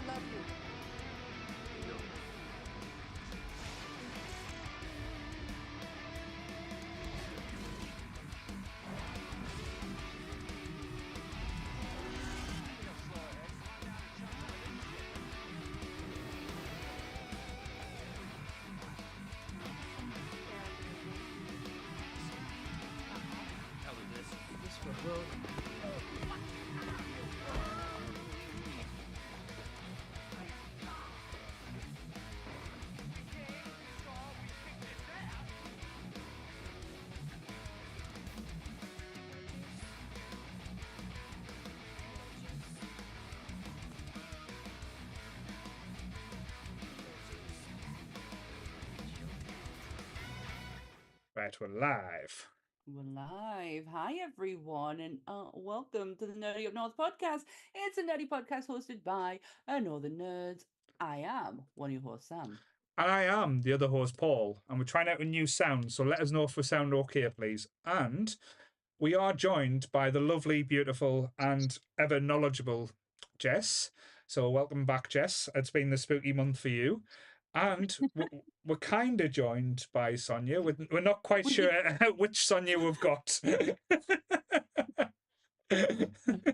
love you. Right, we're live. We're live. Hi, everyone, and welcome to the Nerdy Up North podcast. It's a nerdy podcast hosted by Northern Nerds. I am one of your hosts, Sam. And I am the other host, Paul, and we're trying out a new sound, so let us know if we sound okay, please. And we are joined by the lovely, beautiful, and ever knowledgeable Jess. So welcome back, Jess. It's been the spooky month for you. And we're kind of joined by Sonia. We're not quite sure which Sonia we've got.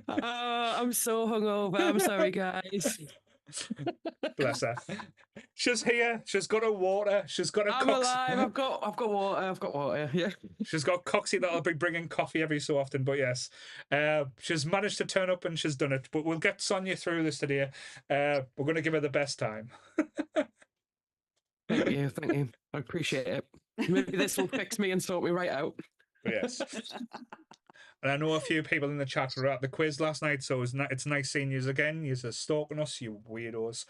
I'm so hungover. I'm sorry, guys. Bless her. She's here. She's got her water. She's got a I'm alive. I've got water. I've got water. Yeah. She's got Coxie that'll be bringing coffee every so often. But yes, she's managed to turn up and she's done it. But we'll get Sonia through this today. We're going to give her the best time. Thank you. Thank you. I appreciate it. Maybe this will fix me and sort me right out. But yes. And I know a few people in the chat were at the quiz last night, so it's nice seeing you again. You're stalking us, you weirdos.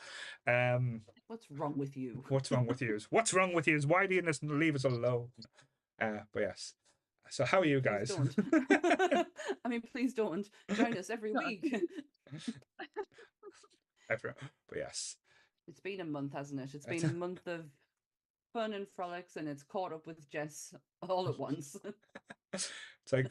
What's wrong with you? What's wrong with you? What's wrong with you? Why do you just leave us alone? But yes. So how are you guys? Please don't. I mean, please don't join us every week. But yes. It's been a month, hasn't it? It's been a month of fun and frolics, and it's caught up with Jess all at once. It's like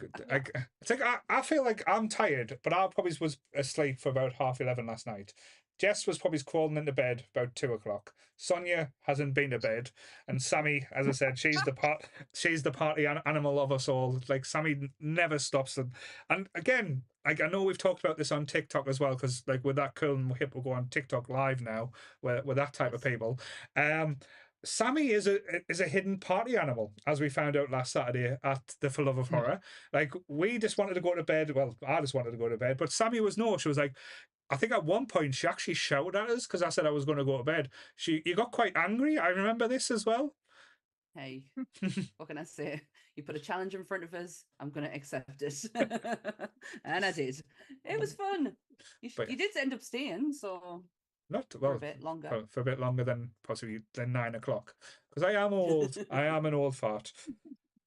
I feel like I'm tired, but I probably was asleep for about 11:30 last night. Jess was probably crawling into bed about 2:00. Sonia hasn't been to bed, and Sammy, as I said, she's the party animal of us all. Like Sammy never stops, and again, like I know we've talked about this on TikTok as well, because like with that cool and hip, we'll go on TikTok live now with that type of people. Sammy is a hidden party animal, as we found out last Saturday at the For Love of Horror. Like, we just wanted to go to bed. Well, I just wanted to go to bed, but Sammy was no. She was like, I think at one point she actually shouted at us because I said I was going to go to bed. You got quite angry. I remember this as well. Hey, what can I say? You put a challenge in front of us, I'm going to accept it. And I did. It was fun. You did end up staying, so... Not well, for a bit longer. For a bit longer than possibly 9 o'clock, because I am old. I am an old fart.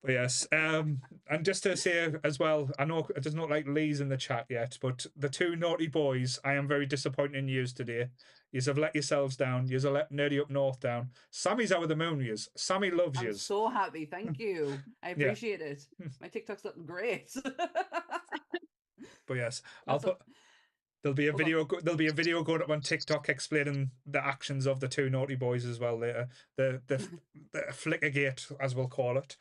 But yes, and just to say as well, I know it does not like Lee's in the chat yet, but the two naughty boys, I am very disappointed in yous today. Yous have let yourselves down. Yous have let Nerdy Up North down. Sammy's out of the moon. Yous. Sammy loves I'm yous. so happy. Thank you. I appreciate it. My TikTok's looking great. But yes, There'll be a video. There'll be a video going up on TikTok explaining the actions of the two naughty boys as well later. The Flickergate, as we'll call it.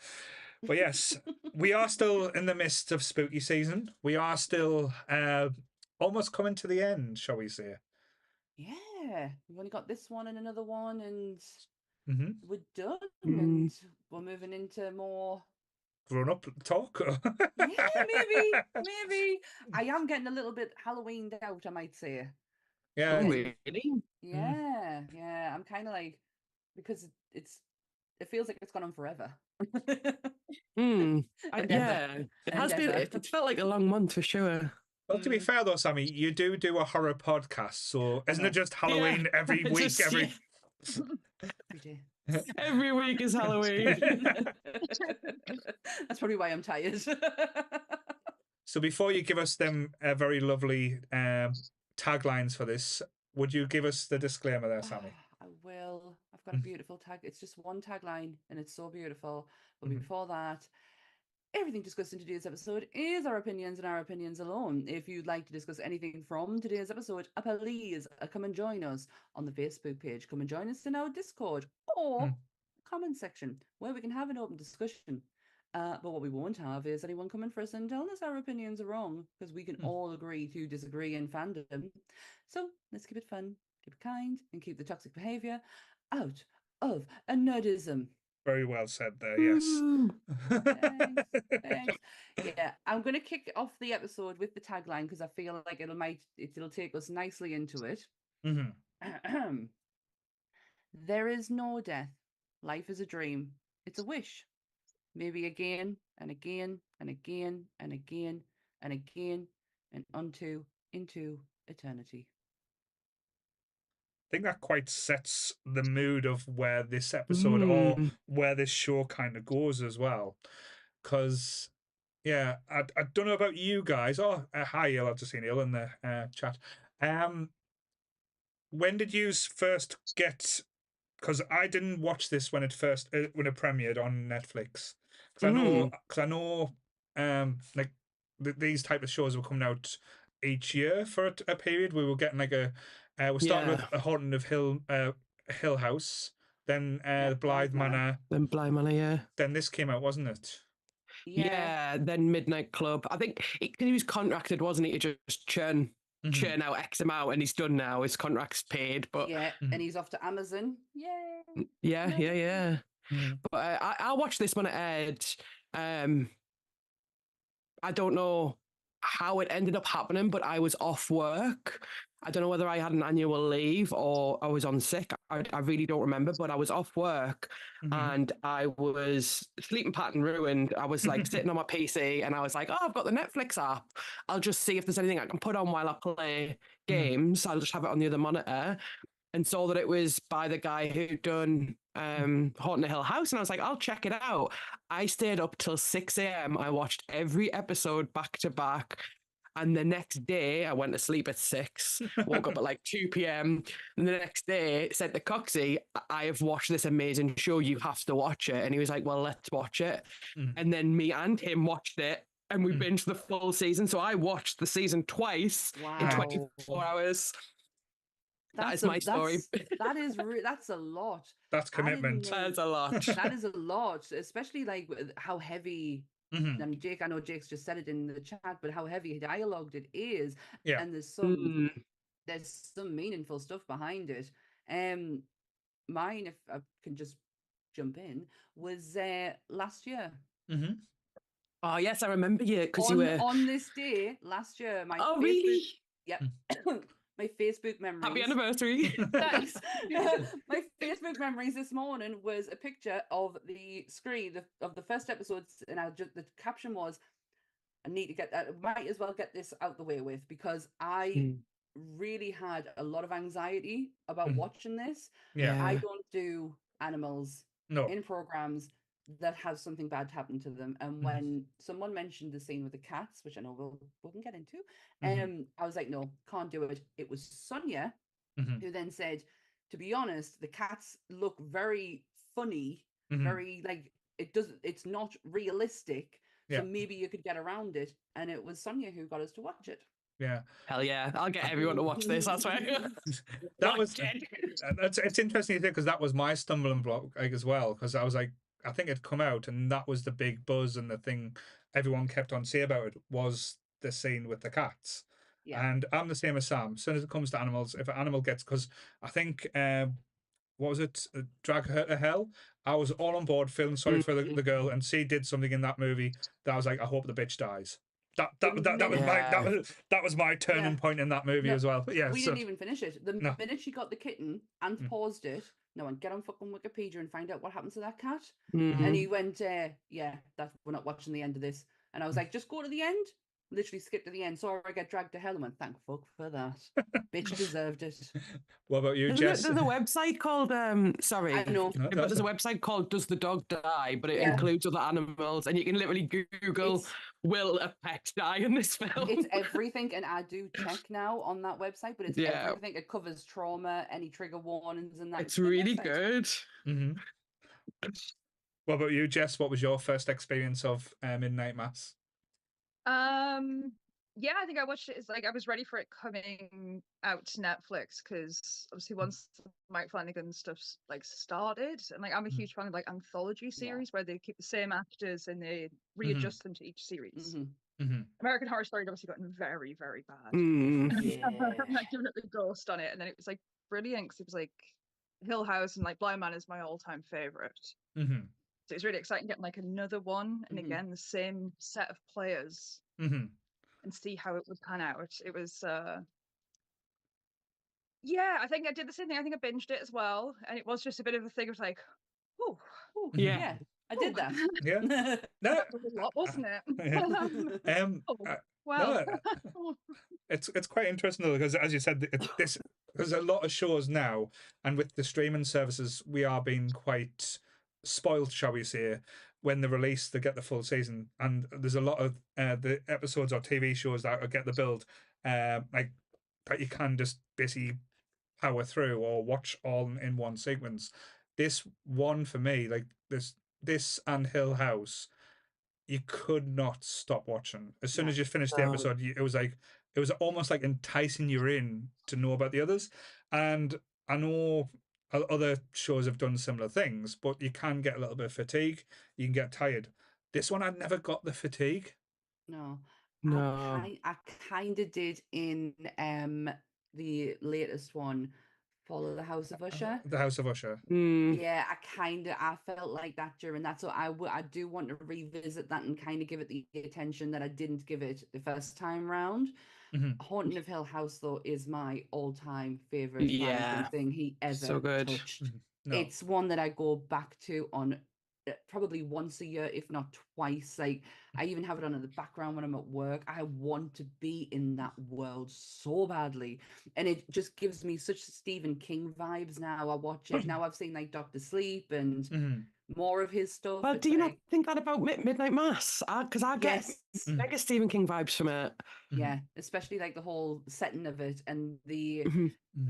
But yes, we are still in the midst of spooky season. We are still almost coming to the end, shall we say? Yeah, we've only got this one and another one, and we're done. And we're moving into more grown-up talk. Yeah, maybe. I am getting a little bit Halloweened out, I might say. Yeah. Oh, really? Yeah. I'm kind of like, because it feels like it's gone on forever. It has been. It's felt like a long month for sure. Well, to be fair though, Sammy, you do a horror podcast, so isn't it just Halloween every week? Every day. Every week is Halloween. That's probably why I'm tired. So before you give us them very lovely taglines for this, would you give us the disclaimer there, Sammy? I will. I've got a beautiful tag. It's just one tagline, and it's so beautiful. But before that, Everything discussed in today's episode is our opinions and our opinions alone. If you'd like to discuss anything from today's episode, please come and join us on the Facebook page. Come and join us in our Discord or comment section where we can have an open discussion. But what we won't have is anyone coming for us and telling us our opinions are wrong, because we can all agree to disagree in fandom. So let's keep it fun, keep it kind, and keep the toxic behavior out of a nerdism. Very well said there, yes. Thanks. Yeah, I'm going to kick off the episode with the tagline because I feel like it'll take us nicely into it. There is no death. Life is a dream. It's a wish. Maybe again and again and again and again and again and into eternity. I think that quite sets the mood of where this episode or where this show kind of goes as well. Because, yeah, I don't know about you guys. Oh, hi, I've just seen Neil in the chat. When did you first get... Because I didn't watch this when it premiered on Netflix. Because I know like these type of shows were coming out each year for a period. We were getting like we started with A Haunting of Hill House, then the Blythe Manor. Then Blythe Manor, yeah. Then this came out, wasn't it? Yeah, then Midnight Club. I think because he was contracted, wasn't he, to just churn out X amount, and he's done now. His contract's paid, but and he's off to Amazon. Yay! Yeah. But I watched this when it aired. I don't know how it ended up happening, but I was off work. I don't know whether I had an annual leave or I was on sick. I really don't remember, but I was off work and I was sleeping pattern ruined. I was like sitting on my PC and I was like, oh, I've got the Netflix app. I'll just see if there's anything I can put on while I play games. I'll just have it on the other monitor. And saw that it was by the guy who'd done Haunting Hill House. And I was like, I'll check it out. I stayed up till 6 a.m. I watched every episode back to back. And the next day, I went to sleep at 6, woke up at like 2 p.m. And the next day, said to Coxie, I have watched this amazing show. You have to watch it. And he was like, well, let's watch it. And then me and him watched it. And we binged the full season. So I watched the season twice in 24 hours. That's my story. That's a lot. That's commitment. That's a lot. That is a lot, especially like how heavy. And Jake, I know Jake's just said it in the chat, but how heavy dialogued it is, and there's some meaningful stuff behind it. Mine, if I can just jump in, was last year. Oh yes, I remember you because you were on this day last year. Really? Yep. My Facebook memories. Happy anniversary. Thanks. My Facebook memories this morning was a picture of the screen of the first episodes, and the caption was, I need to get that. Might as well get this out the way with, because I really had a lot of anxiety about watching this. I don't do animals in programs that have something bad happen to them. And when someone mentioned the scene with the cats, which I know we can get into, I was like, no, can't do it. It was Sonia who then said, to be honest, the cats look very funny, very like it's not realistic. So maybe you could get around it. And it was Sonia who got us to watch it. Yeah. Hell yeah. I'll get everyone to watch this, that's right. It's interesting to think, because that was my stumbling block as well, because I was like, I think it'd come out, and that was the big buzz, and the thing everyone kept on saying about it was the scene with the cats. And I'm the same as Sam. As soon as it comes to animals, if an animal gets, because I think what was it, Drag Her to Hell, I was all on board, feeling sorry for the girl, and she did something in that movie that I was like, I hope the bitch dies. That was my turning point in that movie as well. But we didn't even finish it. The minute she got the kitten and paused it, no one get on fucking Wikipedia and find out what happens to that cat. And he went, we're not watching the end of this. And I was like, just go to the end. Literally skipped to the end. Saw her get dragged to hell and went, thank fuck for that. Bitch deserved it. What about you, Jess? There's a website called sorry. I know. But there's a website called Does the Dog Die? But it includes other animals, and you can literally Google will a pet die in this film. It's everything, and I do check now on that website, but it's everything. It covers trauma, any trigger warnings, and that. It's really good. What about you, Jess? What was your first experience of Midnight Mass? Yeah, I think I watched it. It's like I was ready for it coming out to Netflix because obviously once Mike Flanagan stuff's like started, and like I'm a huge fan of like anthology series where they keep the same actors and they readjust them to each series. American Horror Story had obviously gotten very, very bad. I'm like giving it the ghost on it, and then it was like brilliant because it was like Hill House and like Blind Man is my all-time favorite. So it was really exciting getting like another one, and again the same set of players. And see how it would pan out. It was, yeah, I think I did the same thing. I think I binged it as well. And it was just a bit of a thing of like, oh, yeah, I did that. Yeah. No. That was a lot, wasn't it? Well, no, it's quite interesting though, because as you said, there's a lot of shows now, and with the streaming services, we are being quite spoiled, shall we say, when they release, they get the full season, and there's a lot of the episodes or TV shows that get the build, like that you can just basically power through or watch all in one sequence. This one for me, like this and Hill House, you could not stop watching. As soon as you finished the episode, it was almost like enticing you in to know about the others. And I know other shows have done similar things, but you can get a little bit of fatigue. You can get tired. This one, I never got the fatigue. No. I kind of did in the latest one, Follow the House of Usher. The House of Usher. Yeah, I felt like that during that, so I do want to revisit that and kind of give it the attention that I didn't give it the first time round. Haunting of Hill House though is my all-time favorite thing he ever touched. It's one that I go back to on probably once a year, if not twice. Like I even have it on in the background when I'm at work. I want to be in that world so badly, and it just gives me such Stephen King vibes. Now I watch it. Now I've seen like Doctor Sleep and more of his stuff. But do you not think that about Midnight Mass? Because I get mega Stephen King vibes from it. Yeah, especially like the whole setting of it and the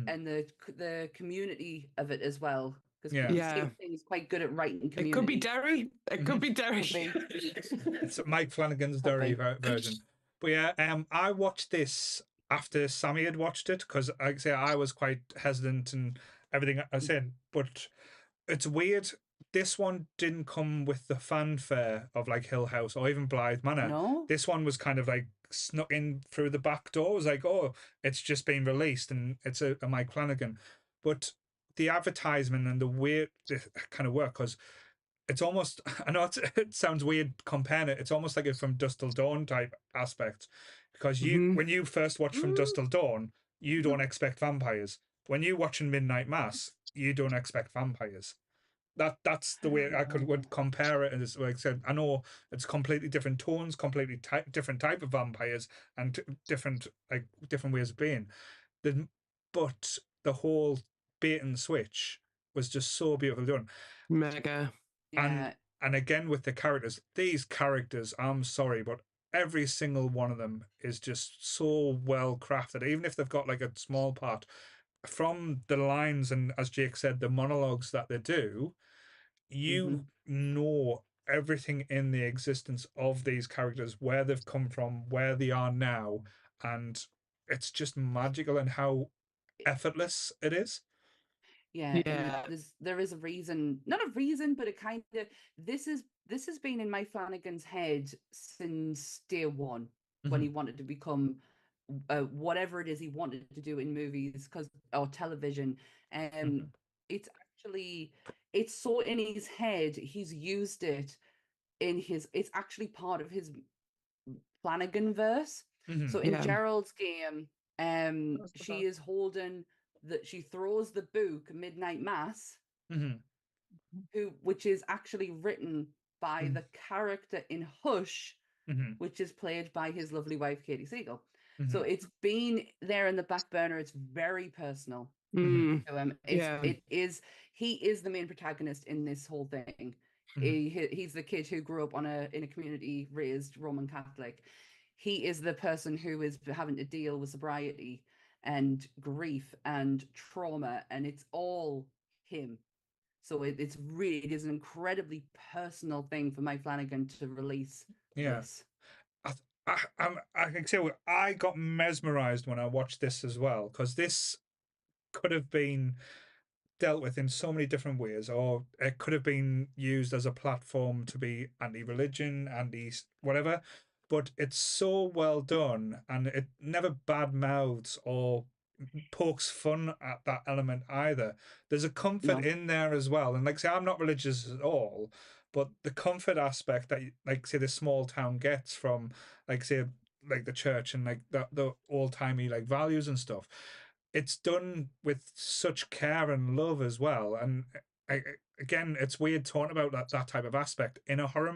and the community of it as well. Because Stephen King is quite good at writing community. It could be Derry. It could be Derry. It's Mike Flanagan's Derry version. But yeah, I watched this after Sammy had watched it, because like I say, I was quite hesitant and everything I said. But it's weird. This one didn't come with the fanfare of like Hill House or even Blythe Manor. No. This one was kind of like snuck in through the back door. It was like, oh, it's just been released and it's a Mike Flanagan. But the advertisement and the way it kind of work, because it's almost, I know it sounds weird comparing it, it's almost like a From Dusk Till Dawn type aspect, because when you first watch From Dusk Till Dawn, you don't expect vampires. When you watching Midnight Mass, you don't expect vampires. That's the way I would compare it. And it's like I said, I know it's completely different tones, completely different type of vampires, and different ways of being. But the whole bait and switch was just so beautifully done. Mega. Yeah. And again with the characters, these characters, I'm sorry, but every single one of them is just so well crafted. Even if they've got like a small part, from the lines and, as Jake said, the monologues that they do, you know everything in the existence of these characters, where they've come from, where they are now, and it's just magical and how effortless it is. Yeah. There is a reason, not a reason, but it kind of this has been in Mike Flanagan's head since day one, when he wanted to become whatever it is he wanted to do in movies or television. It's so in his head, he's used it it's actually part of his Flanagan verse. So in Gerald's game, she is holding she throws the book Midnight Mass, which is actually written by the character in Hush, which is played by his lovely wife Katie Siegel. So it's been there in the back burner. It's very personal to him. He is the main protagonist in this whole thing. He's the kid who grew up in a community raised Roman Catholic. He is the person who is having to deal with sobriety and grief and trauma, and it's all him. So it is an incredibly personal thing for Mike Flanagan to release this. I can say I got mesmerized when I watched this as well, because this could have been dealt with in so many different ways, or it could have been used as a platform to be anti-religion, anti-whatever, but it's so well done, and it never bad mouths or pokes fun at that element either. There's a comfort in there as well, and like say, I'm not religious at all, but the comfort aspect that like say the small town gets from like say like the church and like the old-timey like values and stuff, it's done with such care and love as well. And again, it's weird talking about that type of aspect in a horror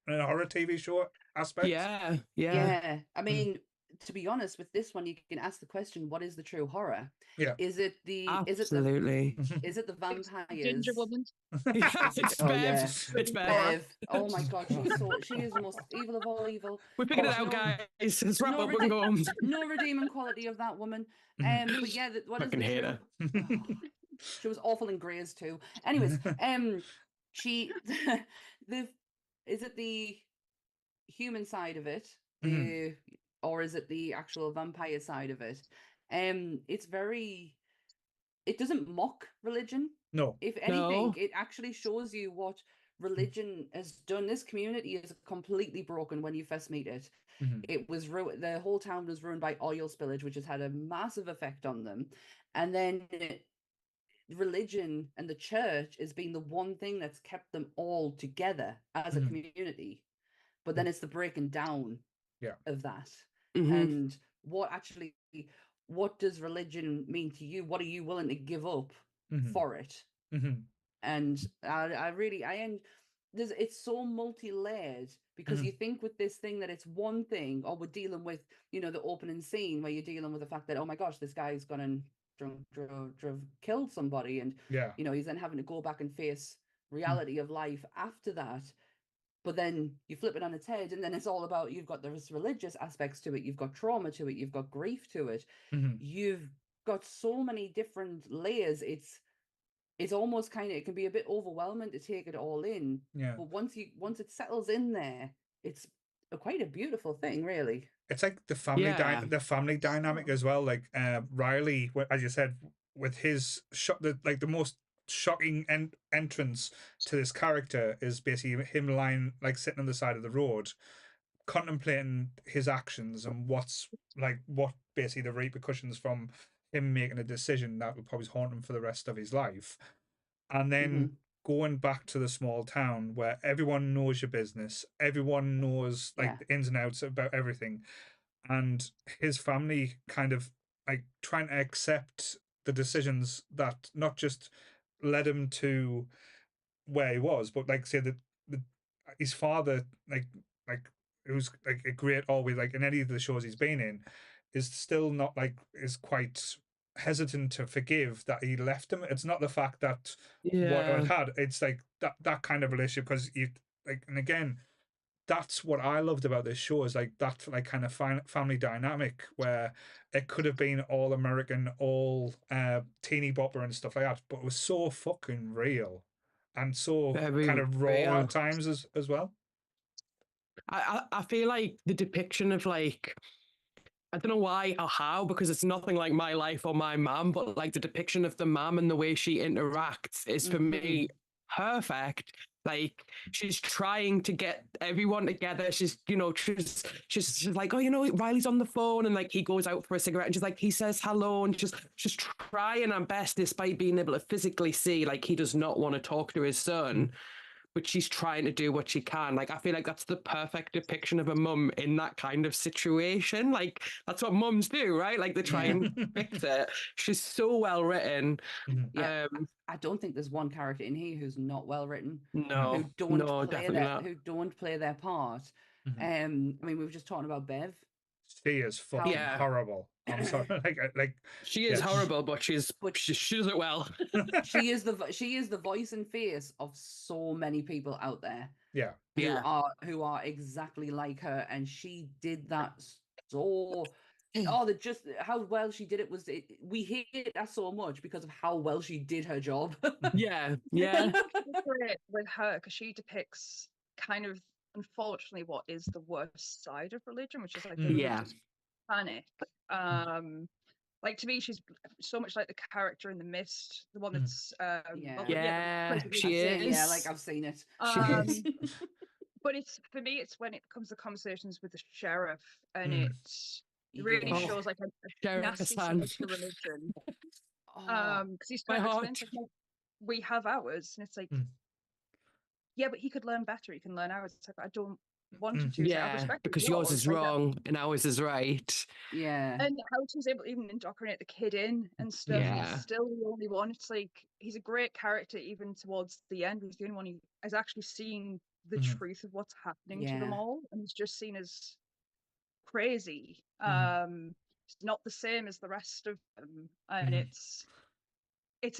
TV show aspect. Yeah. I mean, to be honest, with this one, you can ask the question: what is the true horror? Yeah. Is it the Absolutely. is it the vampires? Ginger woman. It's Bev. It's Bev. Oh my god, she is the most evil of all evil. We figured it out, guys. Let's wrap up and go home. No redeeming quality of that woman. But yeah, what is the true? She was awful in Greys too. Anyways, she is it the human side of it, or is it the actual vampire side of it? It doesn't mock religion. No. If anything, it actually shows you what religion has done. This community is completely broken when you first meet it. It was the whole town was ruined by oil spillage, which has had a massive effect on them. And then religion and the church has been the one thing that's kept them all together as a community. But then it's the breaking down of that. And what does religion mean to you? What are you willing to give up for it? And it's so multi-layered, because you think with this thing that it's one thing, or we're dealing with, the opening scene where you're dealing with the fact that, oh my gosh, this guy's gone and killed somebody, and he's then having to go back and face reality of life after that. But then you flip it on its head, and then it's all about, you've got those religious aspects to it, you've got trauma to it, you've got grief to it, you've got so many different layers. It's almost it can be a bit overwhelming to take it all in. But once it settles in there, it's quite a beautiful thing, really. It's like the family dynamic as well. Like Riley, as you said, with his the most shocking entrance to this character is basically him lying sitting on the side of the road, contemplating his actions and what basically the repercussions from him making a decision that will probably haunt him for the rest of his life. And then going back to the small town where everyone knows your business, everyone knows the ins and outs about everything, and his family kind of trying to accept the decisions that not just led him to where he was, but say that his father, who's a great always in any of the shows he's been in, is still not is quite hesitant to forgive that he left him. It's not the fact that what it had, it's that kind of relationship, because you and again, that's what I loved about this show, is that kind of family dynamic where it could have been all American, all teeny bopper and stuff like that, but it was so fucking real and so kind of raw at times as well. I feel like the depiction of I don't know why or how, because it's nothing like my life or my mum, but the depiction of the mum and the way she interacts is for me perfect. She's trying to get everyone together. She's, she's like, oh, Riley's on the phone, and he goes out for a cigarette, and she's he says hello, and she's trying her best despite being able to physically see he does not want to talk to his son. But she's trying to do what she can. I feel like that's the perfect depiction of a mum in that kind of situation. That's what mums do, right? They try and fix it. She's so well written. Yeah, I don't think there's one character in here who's not well written. No, who don't play their part. I mean, we were just talking about Bev. She is fucking horrible. I'm sorry. She is horrible, but she does it well. she is the voice and face of so many people out there. Who are exactly like her, and she did that so just how well she did it was. We hate her so much because of how well she did her job. Yeah. Great with her because she depicts kind of, unfortunately, what is the worst side of religion, which is like the religious panic. Like to me, she's so much like the character in The Mist, the one that's she is. Yeah, like I've seen it. But it's for me, it's when it comes to conversations with the sheriff, and it really shows like a nasty side to religion. Because he's trying to explain, like, we have ours, and it's like, yeah, but he could learn better. He can learn ours. It's like, I don't want him to. Yeah, like, because yours is wrong and ours is right. Yeah. And how she's able to even indoctrinate the kid in and stuff. Yeah. He's still the only one. It's like, he's a great character even towards the end. He's the only one who has actually seen the truth of what's happening to them all. And he's just seen as crazy. It's not the same as the rest of them. And it's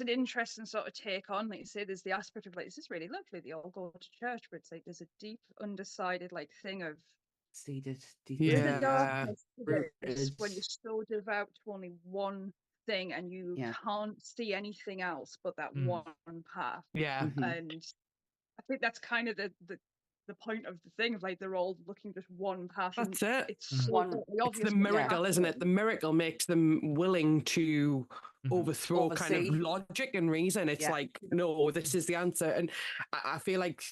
an interesting sort of take on, like you say, there's the aspect of like, this is really lovely, they all go to church, but it's like there's a deep, undecided like thing of seated deep the darkness when you're so devout to only one thing and you can't see anything else but that one path. And I think that's kind of the point of the thing of like they're all looking just one path. That's it. It's so obvious. It's the miracle, isn't it? The miracle makes them willing to overthrow kind of logic and reason. It's like, no, this is the answer. And I feel like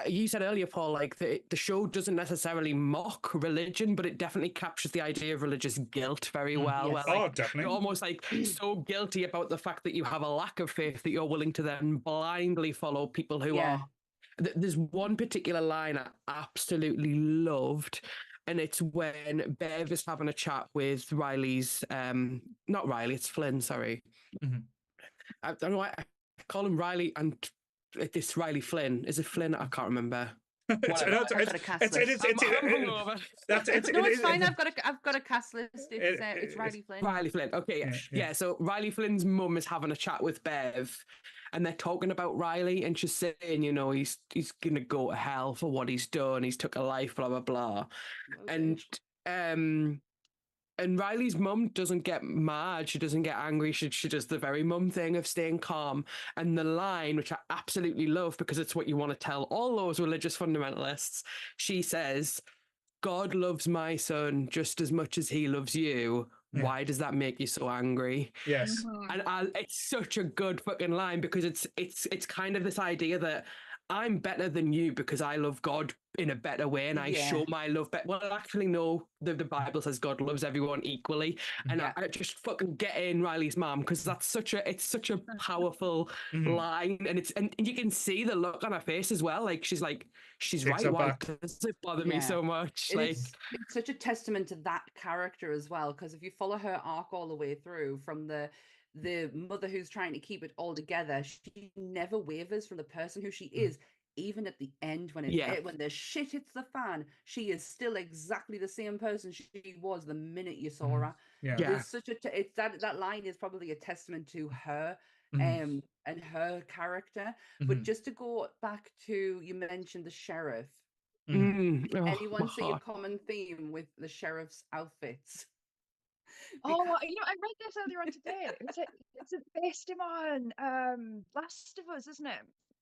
you said earlier, Paul, like the show doesn't necessarily mock religion, but it definitely captures the idea of religious guilt very well. Yes. Where, like, definitely. You're almost like so guilty about the fact that you have a lack of faith that you're willing to then blindly follow people who are. There's one particular line I absolutely loved, and it's when Bev is having a chat with Riley's, not Riley, it's Flynn, sorry. I don't know why I call him Riley, and this Riley Flynn. Is it Flynn? I can't remember. It's fine. I've got a cast list. It's Riley Flynn. Riley Flynn. Okay, yeah. So Riley Flynn's mum is having a chat with Bev, and they're talking about Riley, and she's saying, you know, he's gonna go to hell for what he's done. He's took a life, blah blah blah, and Riley's mum doesn't get mad. She doesn't get angry. She does the very mum thing of staying calm. And the line, which I absolutely love because it's what you want to tell all those religious fundamentalists, she says, God loves my son just as much as he loves you. Why does that make you so angry? Yes. And it's such a good fucking line because it's kind of this idea that I'm better than you because I love God in a better way and I show my love better. Well, actually, no, the Bible says God loves everyone equally. And I just fucking get in Riley's mom because it's such a powerful line. And you can see the look on her face as well. Like, she's right. Why does it bother me so much? Like, it's such a testament to that character as well. Because if you follow her arc all the way through from the mother who's trying to keep it all together, she never wavers from the person who she is. Even at the end, when when the shit hits the fan, she is still exactly the same person she was the minute you saw her. It's such that line is probably a testament to her and her character. But just to go back to, you mentioned the sheriff. Anyone see a common theme with the sheriff's outfits? I read this earlier on today. It's based him on Last of Us, isn't it?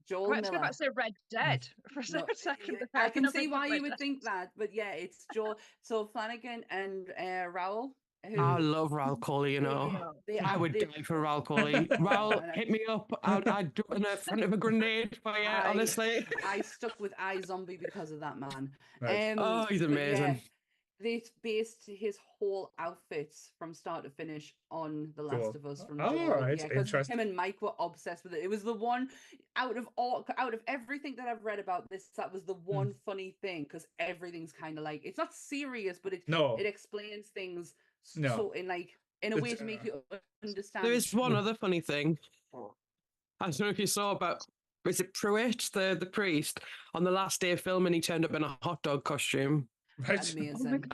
Joel Miller. I was about to say Red Dead for a second. I can see why you would think that, but yeah, it's Joel. So Flanagan and Raoul. I love Raoul Coley, you know. I would die for Raoul Coley. Raoul, hit me up. I'd do it in the front of a grenade for you, honestly. I stuck with iZombie because of that man. Right. He's amazing. They based his whole outfits from start to finish on The Last of Us from Joel. Right, interesting. Him and Mike were obsessed with it. It was the one out of everything that I've read about this, that was the one funny thing, because everything's kind of like, it's not serious, but it explains things so in a way to make you understand. There is one other funny thing. I don't know if you saw about, is it Pruitt, the priest, on the last day of filming, he turned up in a hot dog costume. Right. Amazing.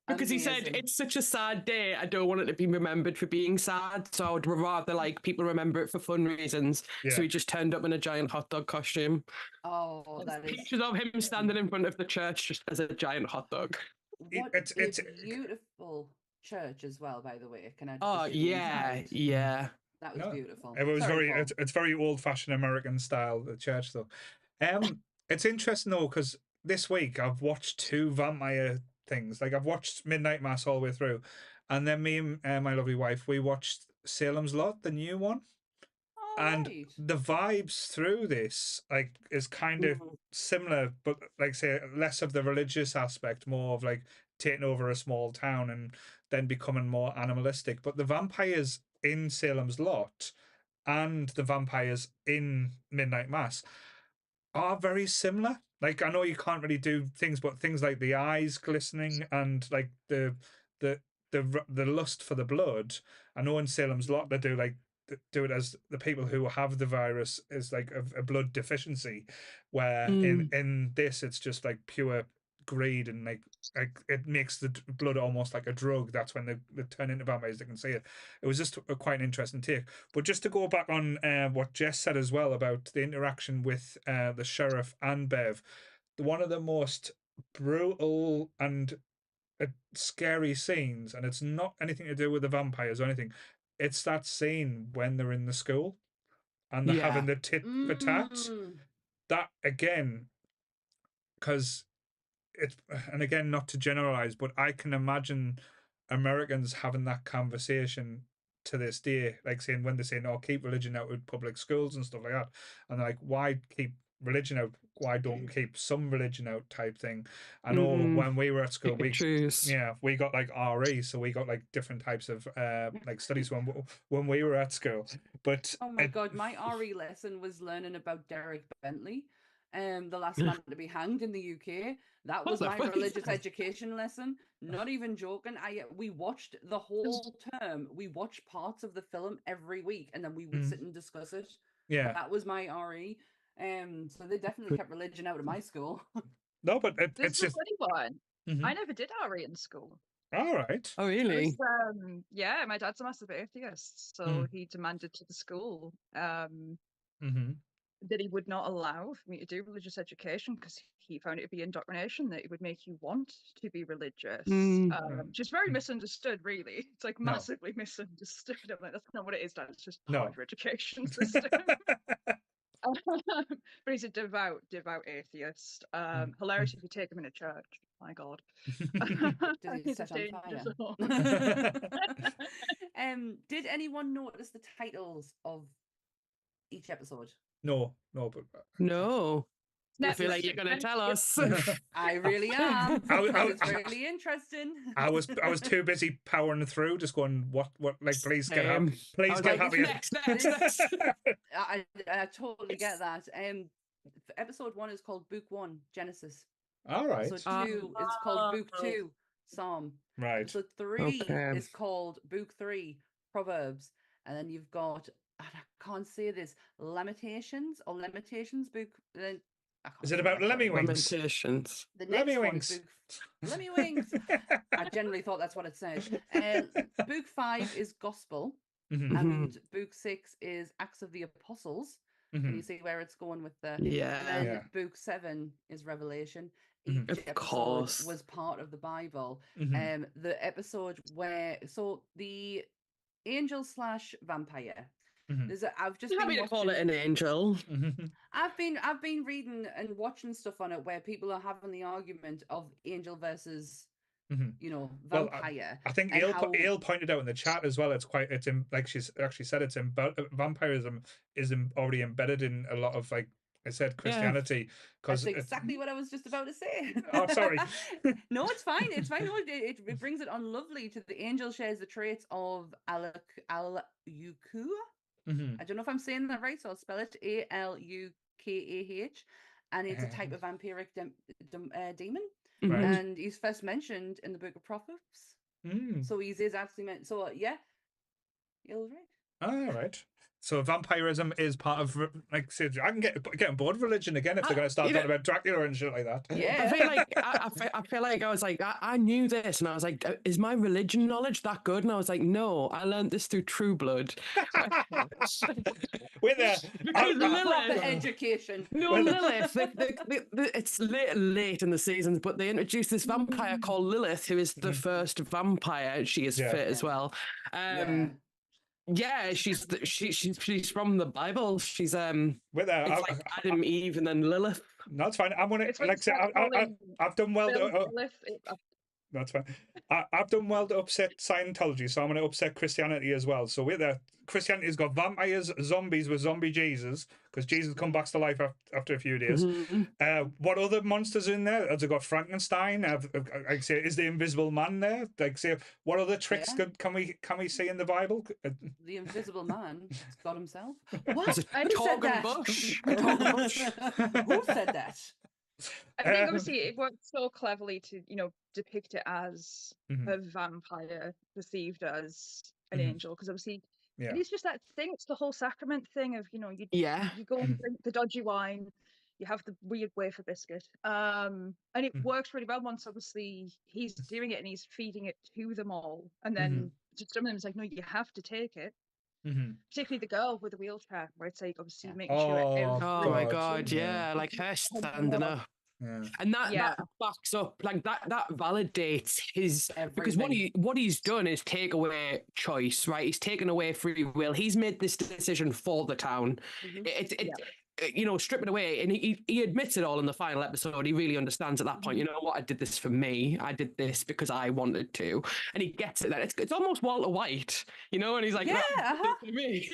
Because he said, it's such a sad day, I don't want it to be remembered for being sad, so I would rather people remember it for fun reasons. So he just turned up in a giant hot dog costume. Oh, that is... Pictures of him standing in front of the church just as a giant hot dog. What it's a beautiful church as well, by the way. Can I Oh just say the yeah, inside? yeah. That was no, beautiful. it was Sorry, very Paul. it's very old-fashioned American style, the church though. It's interesting though because this week I've watched two vampire things. Like I've watched Midnight Mass all the way through, and then me and my lovely wife we watched Salem's Lot, the new one. All And right. the vibes through this like is kind of Mhm. similar, but like say less of the religious aspect, more of like taking over a small town and then becoming more animalistic. But the vampires in Salem's Lot and the vampires in Midnight Mass are very similar. Like I know you can't really do things, but things like the eyes glistening and like the the lust for the blood. I know in Salem's Lot they do like do it as the people who have the virus is like a blood deficiency, where Mm. in this it's just like pure greed and like it makes the blood almost like a drug. That's when they turn into vampires. They can see it. It was just quite an interesting take. But just to go back on what Jess said as well about the interaction with the sheriff and Bev, one of the most brutal and scary scenes, and it's not anything to do with the vampires or anything. It's that scene when they're in the school and they're having Yeah. the tit for tat. Mm. That again, because it's and again not to generalize, but I can imagine Americans having that conversation to this day, like saying when they say no, keep religion out of public schools and stuff like that, and they're like, why keep religion out? Why don't keep some religion out? Type thing. I know Mm-mm. when we were at school, Pick and choose. we got like RE, so we got like different types of like studies when we were at school. But Oh my God, my RE lesson was learning about Derek Bentley, the last man to be hanged in the UK. That What was the my fuck is religious that? education lesson. Not even joking. We watched the whole term. We watched parts of the film every week, and then we would mm, sit and discuss it. yeah, That was my RE. So they definitely kept religion out of my school. no, but This it's is a just funny one. mhm. I never did RE in school. All right. Oh It really? was, yeah, my dad's a massive atheist, so Mm. he demanded to the school Mm-hmm. that he would not allow for me to do religious education because he found it to be indoctrination, that it would make you want to be religious. Mm. Just very misunderstood, really. It's like No. massively misunderstood. I'm like, that's not what it is, Dad. It's just No. part of your education system. But he's a devout atheist. Hilarious if you take him in a church. My God. Did he He's a set on danger fire? zone. Did anyone notice the titles of each episode? No, but No. I feel like Netflix you're gonna and tell us. I really am, I- because it's I- really interesting. I was too busy powering through, just going what like please get happy, Same. I please was get like, happy. next. I totally get that. Episode 1 is called Book 1, Genesis. All right, Episode 2 is called Book 2, Psalm. right. Episode 3 Okay. is called Book 3, Proverbs. And then you've got, and I can't say this, Lamentations book. Then I can't Is it say about that, sorry. Lemmy-Winks? Lamentations. The next one is Lemmy-Winks. Lemmy-Winks. I generally thought that's what it said. Book 5 is Gospel, Mhm, and Book 6 is Acts of the Apostles. Can you mhm. see where it's going with the? Yeah. And then Yeah. Book 7 is Revelation. Mhm. Each Of episode course. was part of the Bible. Mhm. The episode where the angel / vampire. Mhm. I've just I'm been happy to call it watching. an angel. Mhm. I've been reading and watching stuff on it where people are having the argument of angel versus Mhm. Well, vampire. I think and how Ale pointed out in the chat as well. It's in like she's actually said vampirism is already embedded in a lot of like I said Christianity that's because exactly what I was just about to say. Oh, sorry. No, it's fine. It's fine. No, it brings it on lovely to the angel shares the traits of Al-Yuku. Mhm. I don't know if I'm saying that right, so I'll spell it Alukah, and it's a type of vampiric demon. Right. And he's first mentioned in the Book of Proverbs. Mm. So he is actually meant. So yeah, you're right. All right. So vampirism is part of, like, say, I can get on board with religion again if they're going to start talking about Dracula and shit like that. Yeah. I feel like I was like, I knew this, and I was like, is my religion knowledge that good? And I was like, no, I learned this through True Blood. We're there. Because Proper education. No, Lilith. It's late in the seasons, but they introduced this vampire called Lilith, who is the first vampire. She is fit as well. Yeah, she's from the Bible. She's We're there. it's like Adam, Eve, and then Lilith. No, it's fine. I'm gonna I've done well. That's fine. I've done well to upset Scientology, so I'm going to upset Christianity as well. So we're there. Christianity's got vampires, zombies with zombie Jesus, because Jesus comes back to life after a few days. What other monsters are in there? Has it got Frankenstein? Like say, is the Invisible Man there? Like say, what other tricks can we see in the Bible? The Invisible Man, God himself. What? Who Who said that? I think obviously it worked so cleverly to, depict it as a vampire perceived as an angel, because obviously it's just that thing. It's the whole sacrament thing of, you go and drink the dodgy wine, you have the weird wafer biscuit, and it works really well once obviously he's doing it and he's feeding it to them all, and then just some of them is like, no, you have to take it. Particularly the girl with the wheelchair, where it's like obviously making sure. Oh my God, yeah, like her standing up. Yeah. And that backs up, like that validates his because what he's done is take away choice, right? He's taken away free will. He's made this decision for the town. Strip it away, and he admits it all in the final episode. He really understands at that point, you know what, I did this for me. I did this because I wanted to, and he gets it. That it's almost Walter White, and he's like, for me.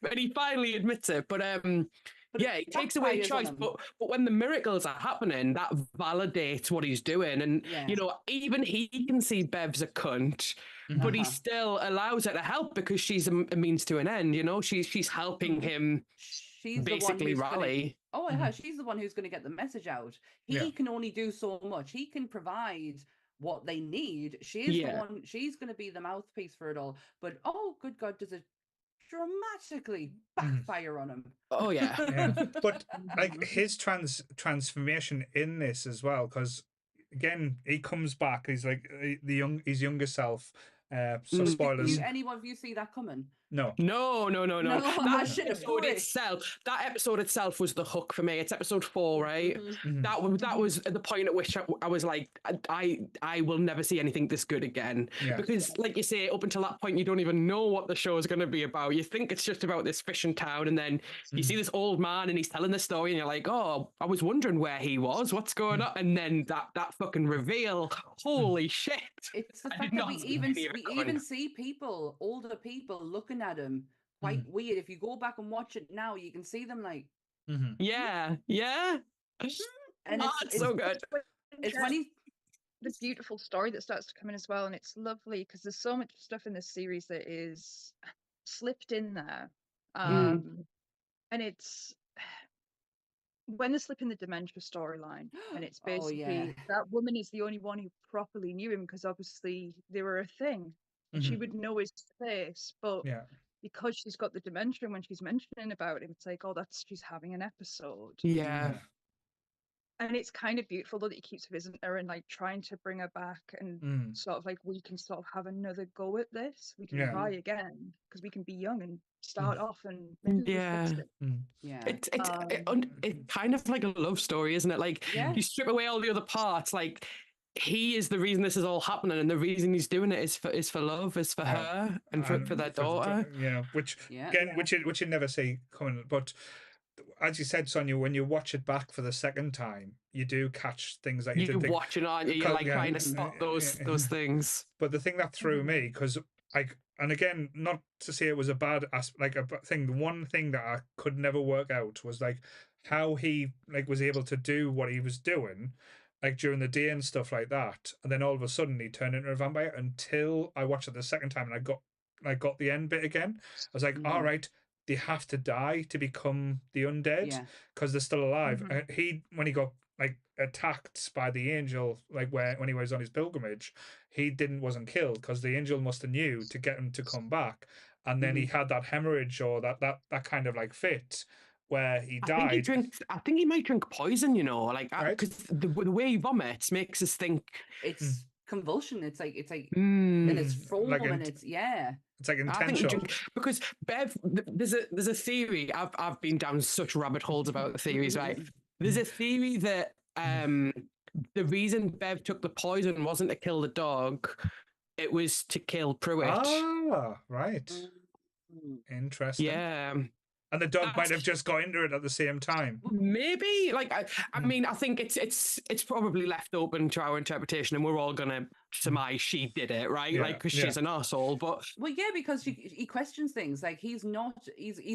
And he finally admits it, but he takes away choice, but when the miracles are happening, that validates what he's doing. And, even he can see Bev's a cunt, but he still allows her to help because she's a means to an end, she's helping him basically rally. She's the one who's going to get the message out. He can only do so much. He can provide what they need. She's the one, she's going to be the mouthpiece for it all. But, oh, good God, does it dramatically backfire on him. Oh yeah. But like his transformation in this as well, because again he comes back, he's like his younger self. So spoilers. Did any of you see that coming? No. That episode itself was the hook for me. It's episode 4, right? That was the point at which I was like, I will never see anything this good again. Because like you say, up until that point, you don't even know what the show is going to be about. You think it's just about this fishing town, and then you see this old man and he's telling the story, and you're like, oh, I was wondering where he was, what's going on, and then that fucking reveal, holy shit! It's the fact that we even see older people looking at him quite weird. If you go back and watch it now, you can see them like and it's so good. It's funny, the beautiful story that starts to come in as well, and it's lovely because there's so much stuff in this series that is slipped in there, and it's when they slip in the dementia storyline, and it's basically that woman is the only one who properly knew him because obviously they were a thing. She would know his face, but because she's got the dementia, and when she's mentioning about him, it's like, oh, she's having an episode. And it's kind of beautiful that he keeps visiting her and like trying to bring her back, and sort of like, we can sort of have another go at this. We can try again because we can be young and start off and it's kind of like a love story, isn't it? Like you strip away all the other parts, like he is the reason this is all happening, and the reason he's doing it is for love, is for her and for their daughter. Which you never see coming. But as you said, Sonia, when you watch it back for the second time, you do catch things that you didn't think. You're watching, aren't you? You're like trying to spot those things. But the thing that threw me, because and again, not to say it was a bad thing. The one thing that I could never work out was like how he was able to do what he was doing, like during the day and stuff like that, and then all of a sudden he turned into a vampire. Until I watched it the second time and I got the end bit again. I was like, all right, they have to die to become the undead because they're still alive. When he got like attacked by the angel, like when he was on his pilgrimage, he wasn't killed because the angel must have knew to get him to come back, and then he had that hemorrhage or that kind of like fit where he died. I think he might drink poison, you know, like Right. because the way he vomits makes us think It's convulsion. It's like mm, and it's foam Like and it's it's like I think he intentional. drink because Bev. There's a theory. I've been down such rabbit holes about the theories, right? There's a theory that the reason Bev took the poison wasn't to kill the dog, it was to kill Pruitt. Ah, right. Interesting. Yeah. And the dog might have just got into it at the same time. Maybe. Like I mean, I think it's probably left open to our interpretation, and we're all gonna surmise she did it, right? Yeah, like because she's an asshole. But well, yeah, because he questions things. Like he's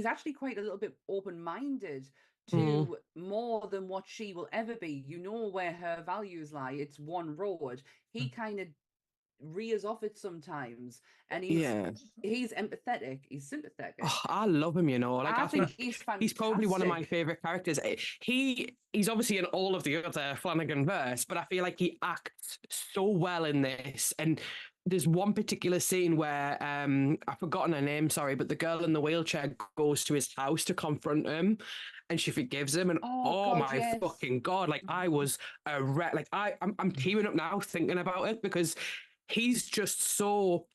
actually quite a little bit open-minded to more than what she will ever be. You know where her values lie. It's one road. He kind of rears off it sometimes, and he's empathetic, he's sympathetic. I love him, you know. Like I think he's fantastic. He's probably one of my favorite characters. He's obviously in all of the other Flanagan verse, but I feel like he acts so well in this. And there's one particular scene where I've forgotten her name, sorry, but the girl in the wheelchair goes to his house to confront him, and she forgives him. And God, my fucking God, like I was a wreck. Like I'm tearing up now thinking about it because he's just so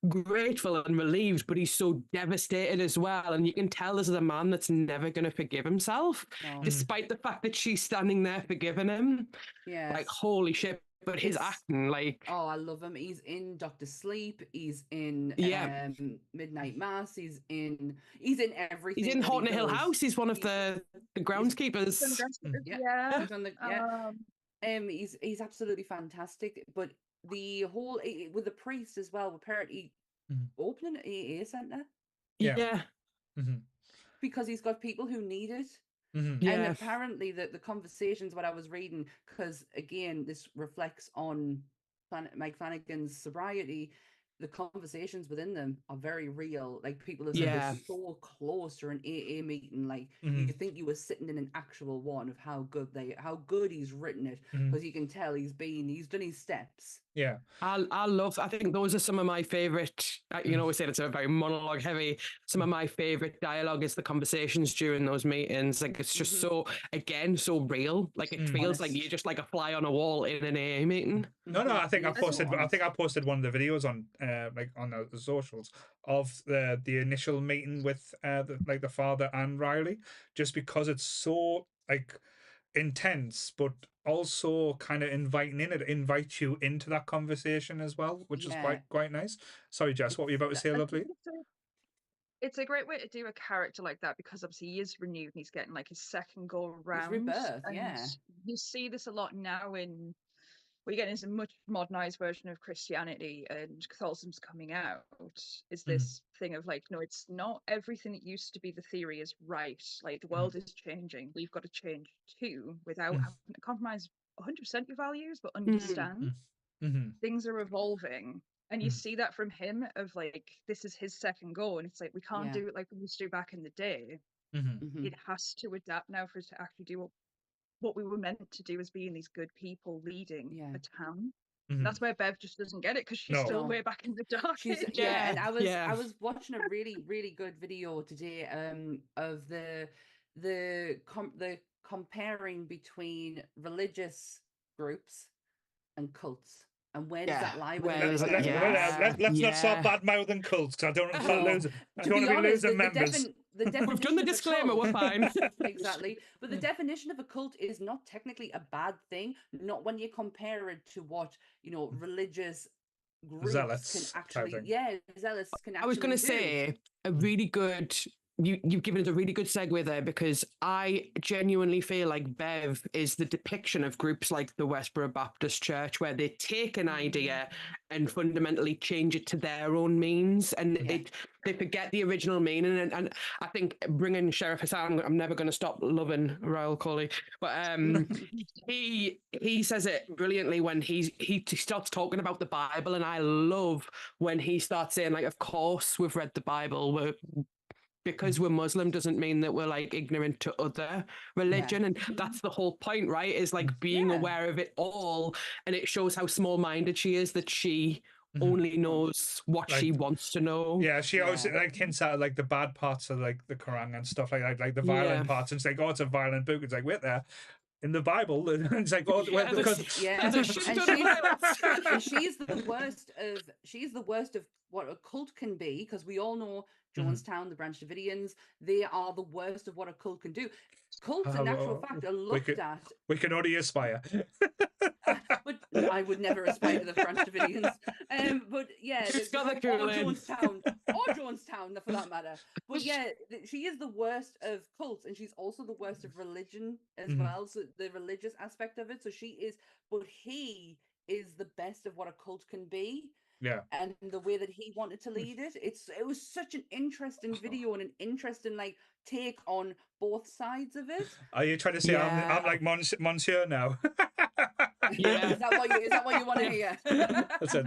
grateful and relieved, but he's so devastated as well. And you can tell this is a man that's never going to forgive himself, despite the fact that she's standing there forgiving him. Yeah, like holy shit. But his acting, like, oh, I love him. He's in Doctor Sleep. He's in Midnight Mass. He's in everything. He's in Haunted Hill House. He's one of the groundskeepers. Yeah, he's on the he's absolutely fantastic. But the whole with the priest as well, apparently opening an AA center. Yeah. Because he's got people who need it. And apparently the conversations, what I was reading, because again, this reflects on Mike Flanagan's sobriety, the conversations within them are very real. Like people have said they're so close to an AA meeting. Like you think you were sitting in an actual one of how good he's written it, because you can tell he's done his steps. Yeah, I think those are some of my favorite. You know, we said it's a very monologue heavy. Some of my favorite dialogue is the conversations during those meetings. Like it's just so real. Like it feels like you're just like a fly on a wall in an AA meeting. No, I think I posted one of the videos on on the socials of the initial meeting with the father and Riley, just because it's so like intense, but also kind of invite you into that conversation as well, which is quite nice. Sorry, Jess, what were you about to say, lovely? It's a great way to do a character like that, because obviously he is renewed and he's getting like his second go around. His rebirth, you see this a lot now in we're getting this much modernized version of Christianity, and Catholicism's coming out. Is this thing of like, no, it's not everything that used to be the theory is right. Like the world is changing. We've got to change too, without having to compromise 100% your values, but understand things are evolving. And you see that from him of like, this is his second go, and it's like, we can't do it like we used to do back in the day. It has to adapt now for us to actually do what we were meant to do, as being these good people leading a town. That's where Bev just doesn't get it, because she's still way back in the dark. And I was watching a really, really good video today of the comparing between religious groups and cults. And where does that lie? Let's not start bad mouthing cults, because I don't want to be losing members. We've done the disclaimer, we're fine. Exactly. But the definition of a cult is not technically a bad thing, not when you compare it to what, religious groups zealots can actually zealots can actually I was going to say a really good you've given us a really good segue there, because I genuinely feel like Bev is the depiction of groups like the Westboro Baptist Church, where they take an idea and fundamentally change it to their own means, and they forget the original meaning. And I think bringing Sheriff Hassan, I'm never going to stop loving Raul Coley, but he says it brilliantly when he starts talking about the Bible, and I love when he starts saying, like, of course we've read the Bible, because we're Muslim doesn't mean that we're like ignorant to other religion. And that's the whole point, right? Is like being aware of it all. And it shows how small-minded she is, that she only knows what Like, she wants to know. Yeah, she always like hints at like the bad parts of like the Quran and stuff like the violent parts. And it's like, oh, it's a violent book. It's like, wait there. In the Bible, it's like, oh, well, because and she's the worst of what a cult can be, because we all know Jonestown, the Branch Davidians, they are the worst of what a cult can do. Cults, in actual fact, are looked at. We can only aspire. But I would never aspire to the Branch Davidians. But yeah, or Jonestown, for that matter. But yeah, she is the worst of cults, and she's also the worst of religion as well. So the religious aspect of it. So she is, but he is the best of what a cult can be. Yeah. And the way that he wanted to lead it, it was such an interesting video and an interesting like take on both sides of it. Are you trying to say I'm like Monsieur now? Yeah. Is that what you want to hear? That's it.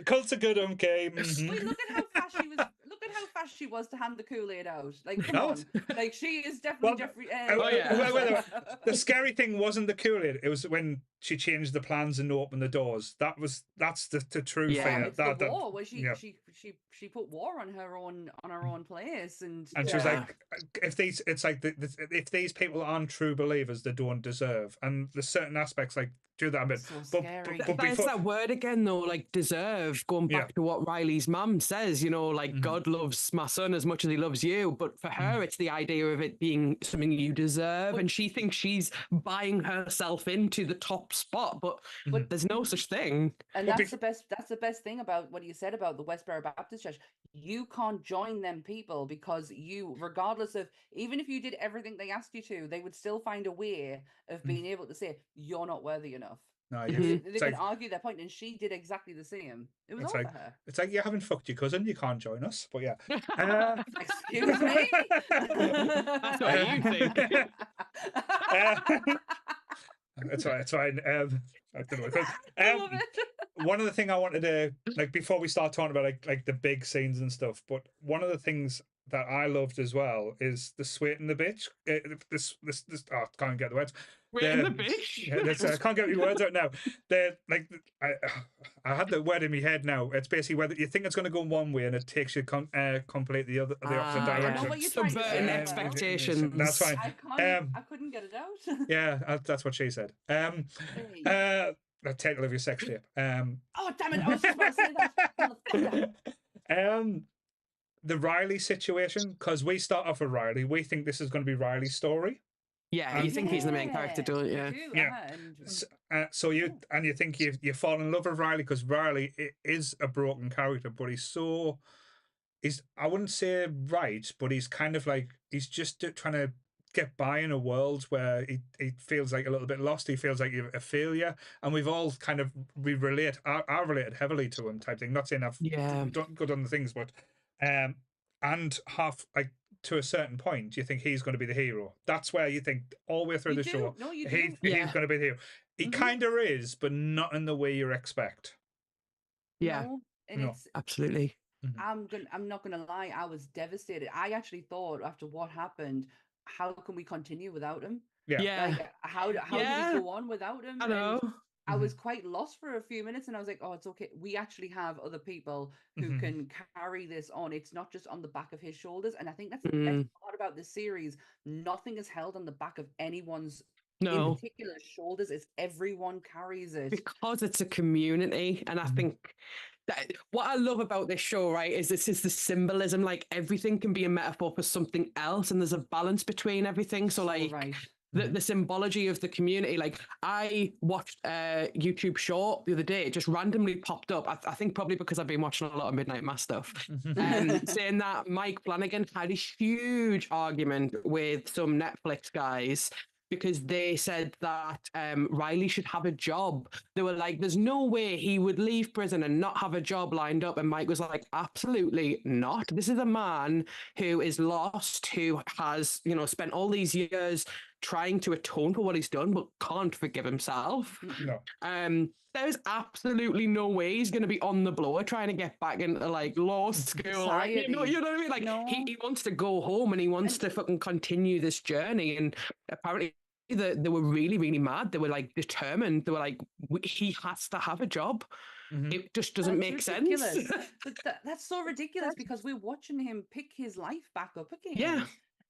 Cults are good, okay. Wait, look at how fast she was. Look at how fast she was to hand the Kool-Aid out. Like, come on. Like, she is definitely the scary thing wasn't the Kool-Aid. It was when she changed the plans and opened the doors. That's the true fear. It's the war where she put war on her own place, and she was like, if these people aren't true believers, they don't deserve. And there's certain aspects like do that a bit. But it's that word again though, like deserve, going back to what Riley's mum says, you know, like God loves my son as much as he loves you, but for her it's the idea of it being something you deserve, and she thinks she's buying herself into the top spot, but there's no such thing. And that's the best thing about what you said about the Westboro Baptist Church. You can't join them people, because you, regardless of, even if you did everything they asked you to, they would still find a way of being able to say you're not worthy enough. No, they can argue that point, and she did exactly the same. It was all for her. It's like, you haven't fucked your cousin, you can't join us. But yeah. Excuse me? That's what you think. That's fine. I don't know. One of the things I wanted to, like, before we start talking about like the big scenes and stuff, but one of the things that I loved as well is the sweat in the bitch. This I can't get the words. In the bitch. I can't get the words out now. They're like, I had the word in my head now. It's basically whether you think it's going to go one way and it takes you completely the opposite direction. I know what you're trying to say. Expectations. That's fine. I couldn't get it out. Yeah, that's what she said. The title of your sex tape. Oh damn it! I was just about to say that. The Riley situation, because we start off with Riley, we think this is going to be Riley's story. Yeah, you think he's the main character, don't you? Yeah. So you think you fall in love with Riley because Riley is a broken character, but he's I wouldn't say right, but he's kind of like, he's just trying to get by in a world where he feels like a little bit lost. He feels like a failure, and we've all kind of I related heavily to him type thing. Not saying I've done good on the things, but and half like to a certain point, you think he's going to be the hero. That's where you think all the way through the show, he's going to be the hero. He kind of is, but not in the way you expect. Yeah, it's absolutely. I'm not gonna lie, I was devastated. I actually thought, after what happened, how can we continue without him? Like, how do we go on without him? I know. And I was quite lost for a few minutes, and I was like, oh, it's okay. We actually have other people who can carry this on. It's not just on the back of his shoulders. And I think that's the best part about this series. Nothing is held on the back of anyone's in particular shoulders. It's everyone carries it. Because it's a community. And I think that what I love about this show, right, is this is the symbolism. Like, everything can be a metaphor for something else, and there's a balance between everything. So like the symbology of the community. Like, I watched a YouTube short the other day. It just randomly popped up. I think probably because I've been watching a lot of Midnight Mass stuff. Saying that Mike Flanagan had a huge argument with some Netflix guys because they said that Riley should have a job. They were like, there's no way he would leave prison and not have a job lined up. And Mike was like, absolutely not. This is a man who is lost, who has, spent all these years trying to atone for what he's done, but can't forgive himself. No. There's absolutely no way he's going to be on the blower trying to get back into like law school. Or, you know what I mean? Like he wants to go home and he wants to fucking continue this journey. And apparently they were really, really mad. They were like determined. They were like, he has to have a job. It just doesn't make sense. That's so ridiculous because we're watching him pick his life back up again. Yeah.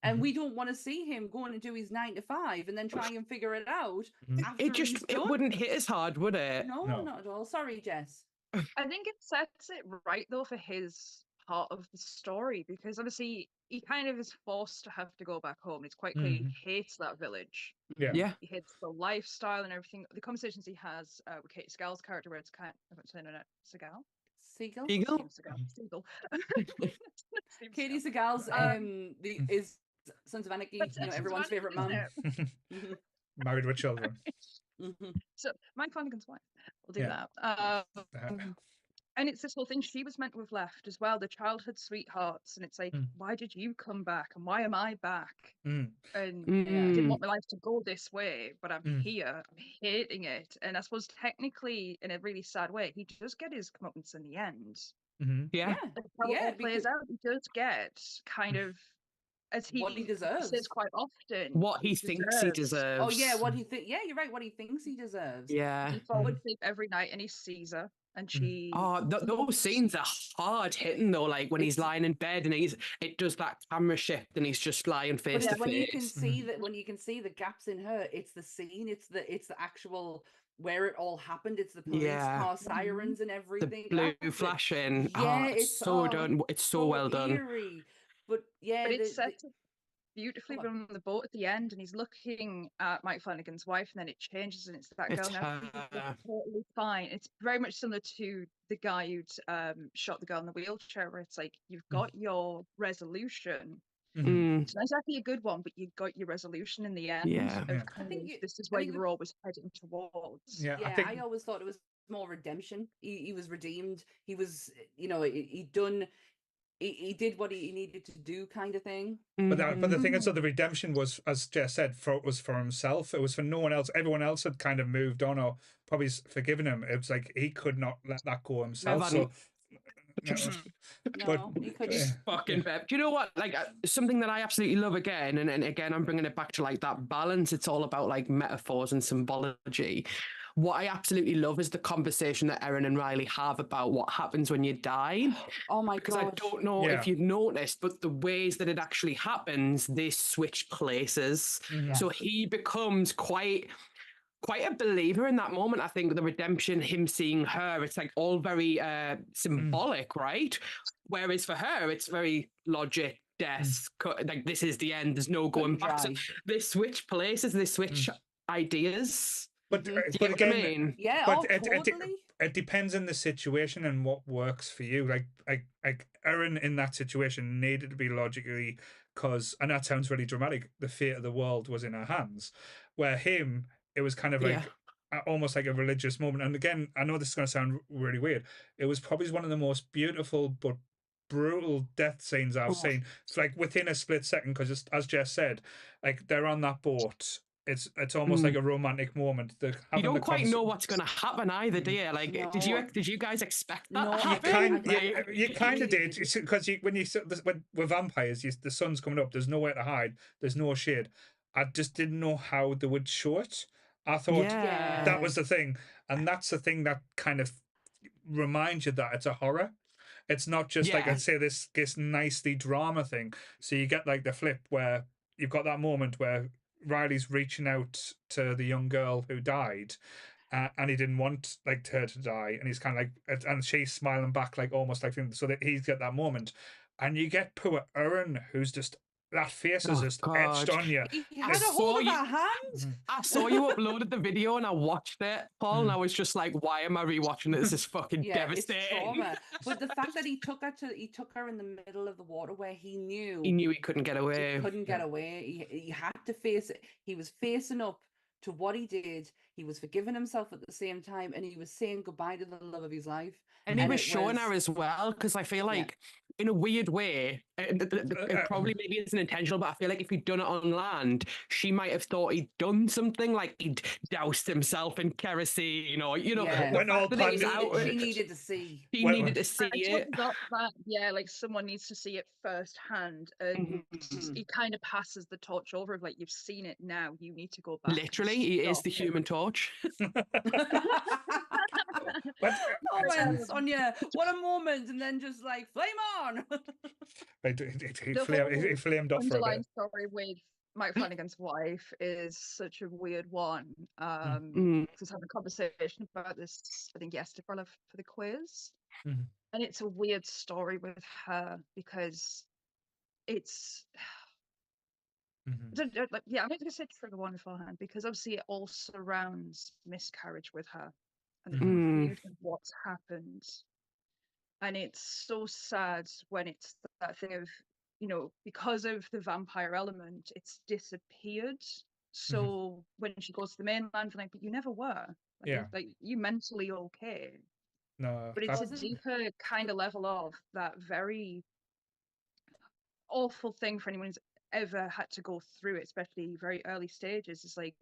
And we don't want to see him going to do his 9 to 5 and then try and figure it out. It wouldn't hit as hard, would it? No, not at all. Sorry, Jess. I think it sets it right though for his part of the story, because obviously he kind of is forced to have to go back home. It's quite clear he hates that village. Yeah. He hates the lifestyle and everything. The conversations he has with Katie Seagal's character, where it's kind of, I'm saying it, Siegel? Siegel. Katie Seagal's is Sons of Anarchy, everyone's favourite mum. Married with children. So Mike Flanagan's wife. We'll do that. And it's this whole thing, she was meant to have left as well, the childhood sweethearts, and it's like, why did you come back and why am I back? And I didn't want my life to go this way, but I'm here, I'm hating it. And I suppose technically, in a really sad way, he does get his comeuppance in the end. Yeah. It plays out, he does get kind of, as what he deserves. says quite often, what he thinks he deserves. Oh yeah, what he thinks. Yeah, you're right. What he thinks he deserves. Yeah. He forward sleep every night, and he sees her, and she. Oh, those scenes are hard hitting though. Like when he's lying in bed and it does that camera shift, and he's just lying face to when face. You can see that, when you can see the gaps in her, it's the scene. It's the actual where it all happened. It's the police car sirens and everything. The blue flashing. Yeah, it's so done. It's so well done. Eerie. But yeah, but it's set beautifully on the boat at the end, and he's looking at Mike Flanagan's wife, and then it changes, and it's that girl now. Totally fine. It's very much similar to the guy who'd shot the girl in the wheelchair, where it's like you've got your resolution. It's not exactly a good one, but you got your resolution in the end. Yeah. I think this is where you were always heading towards. Yeah, I always thought it was more redemption. He was redeemed. He was, he did what he needed to do, kind of thing. But the thing is, so the redemption was, as Jess said, was for himself. It was for no one else. Everyone else had kind of moved on or probably forgiven him. It was like he could not let that go himself. No, he couldn't. Fucking Pep. Do you know what? Like something that I absolutely love again, and again, I'm bringing it back to like that balance. It's all about like metaphors and symbology. What I absolutely love is the conversation that Erin and Riley have about what happens when you die. Oh my god! Because I don't know if you've noticed, but the ways that it actually happens, they switch places. So he becomes quite a believer in that moment. I think the redemption, him seeing her, it's like all very symbolic, right? Whereas for her, it's very logic, death, like this is the end. There's no going back. So they switch places, they switch ideas. But again, it depends on the situation and what works for you. Like Erin in that situation needed to be logically, because, and that sounds really dramatic, the fate of the world was in her hands. Where him, it was kind of like almost like a religious moment. And again, I know this is going to sound really weird. It was probably one of the most beautiful but brutal death scenes I've seen. It's like within a split second, because as Jess said, like they're on that boat. It's almost like a romantic moment. You don't quite know what's going to happen either, do you? Like, did you guys expect that to happen? You kind of did, because when with vampires, the sun's coming up. There's nowhere to hide. There's no shade. I just didn't know how they would show it. I thought that was the thing, and that's the thing that kind of reminds you that it's a horror. It's not just like, I'd say, this nicely drama thing. So you get like the flip where you've got that moment where Riley's reaching out to the young girl who died, and he didn't want like her to die, and he's kind of like, and she's smiling back, like almost like, so that he's got that moment, and you get poor Erin, who's just, that face is just etched on you. He had a hold of her hand. I saw you uploaded the video and I watched it, Paul, and I was just like, why am I rewatching this? This is fucking devastating. It's trauma. But the fact that he took her in the middle of the water where he knew he couldn't get away. He couldn't get away. He had to face it. He was facing up to what he did. He was forgiving himself at the same time, and he was saying goodbye to the love of his life. And he was showing her as well, because I feel like in a weird way, it probably maybe isn't intentional, but I feel like if he'd done it on land, she might have thought he'd done something, like he'd doused himself in kerosene, or, Yeah. the When all fact that it was She out, needed to see. she Well, needed to see I it. totally got that. Yeah, like someone needs to see it firsthand, and Mhm. he kind of passes the torch over of like, you've seen it now. You need to go back. and Literally, he is stop the it." Human Torch. but Oh man, Um, Sonia, what a moment! And then just like flame on. he the flamed whole off for a underlying bit. story with Mike Flanagan's wife is such a weird one. I was having a conversation about this, I think, yesterday for the quiz. Mhm. And it's a weird story with her because it's Mhm. like, I'm going to say trigger one beforehand, because obviously it all surrounds miscarriage with her and the Mhm. confusion of what's happened. And it's so sad when it's that thing of, because of the vampire element, it's disappeared. So when she goes to the mainland, like, but you never were. Yeah. Like, you mentally okay. No, But it's a Wasn't- deeper kind of level of that very awful thing for anyone who's ever had to go through it, especially very early stages. It's like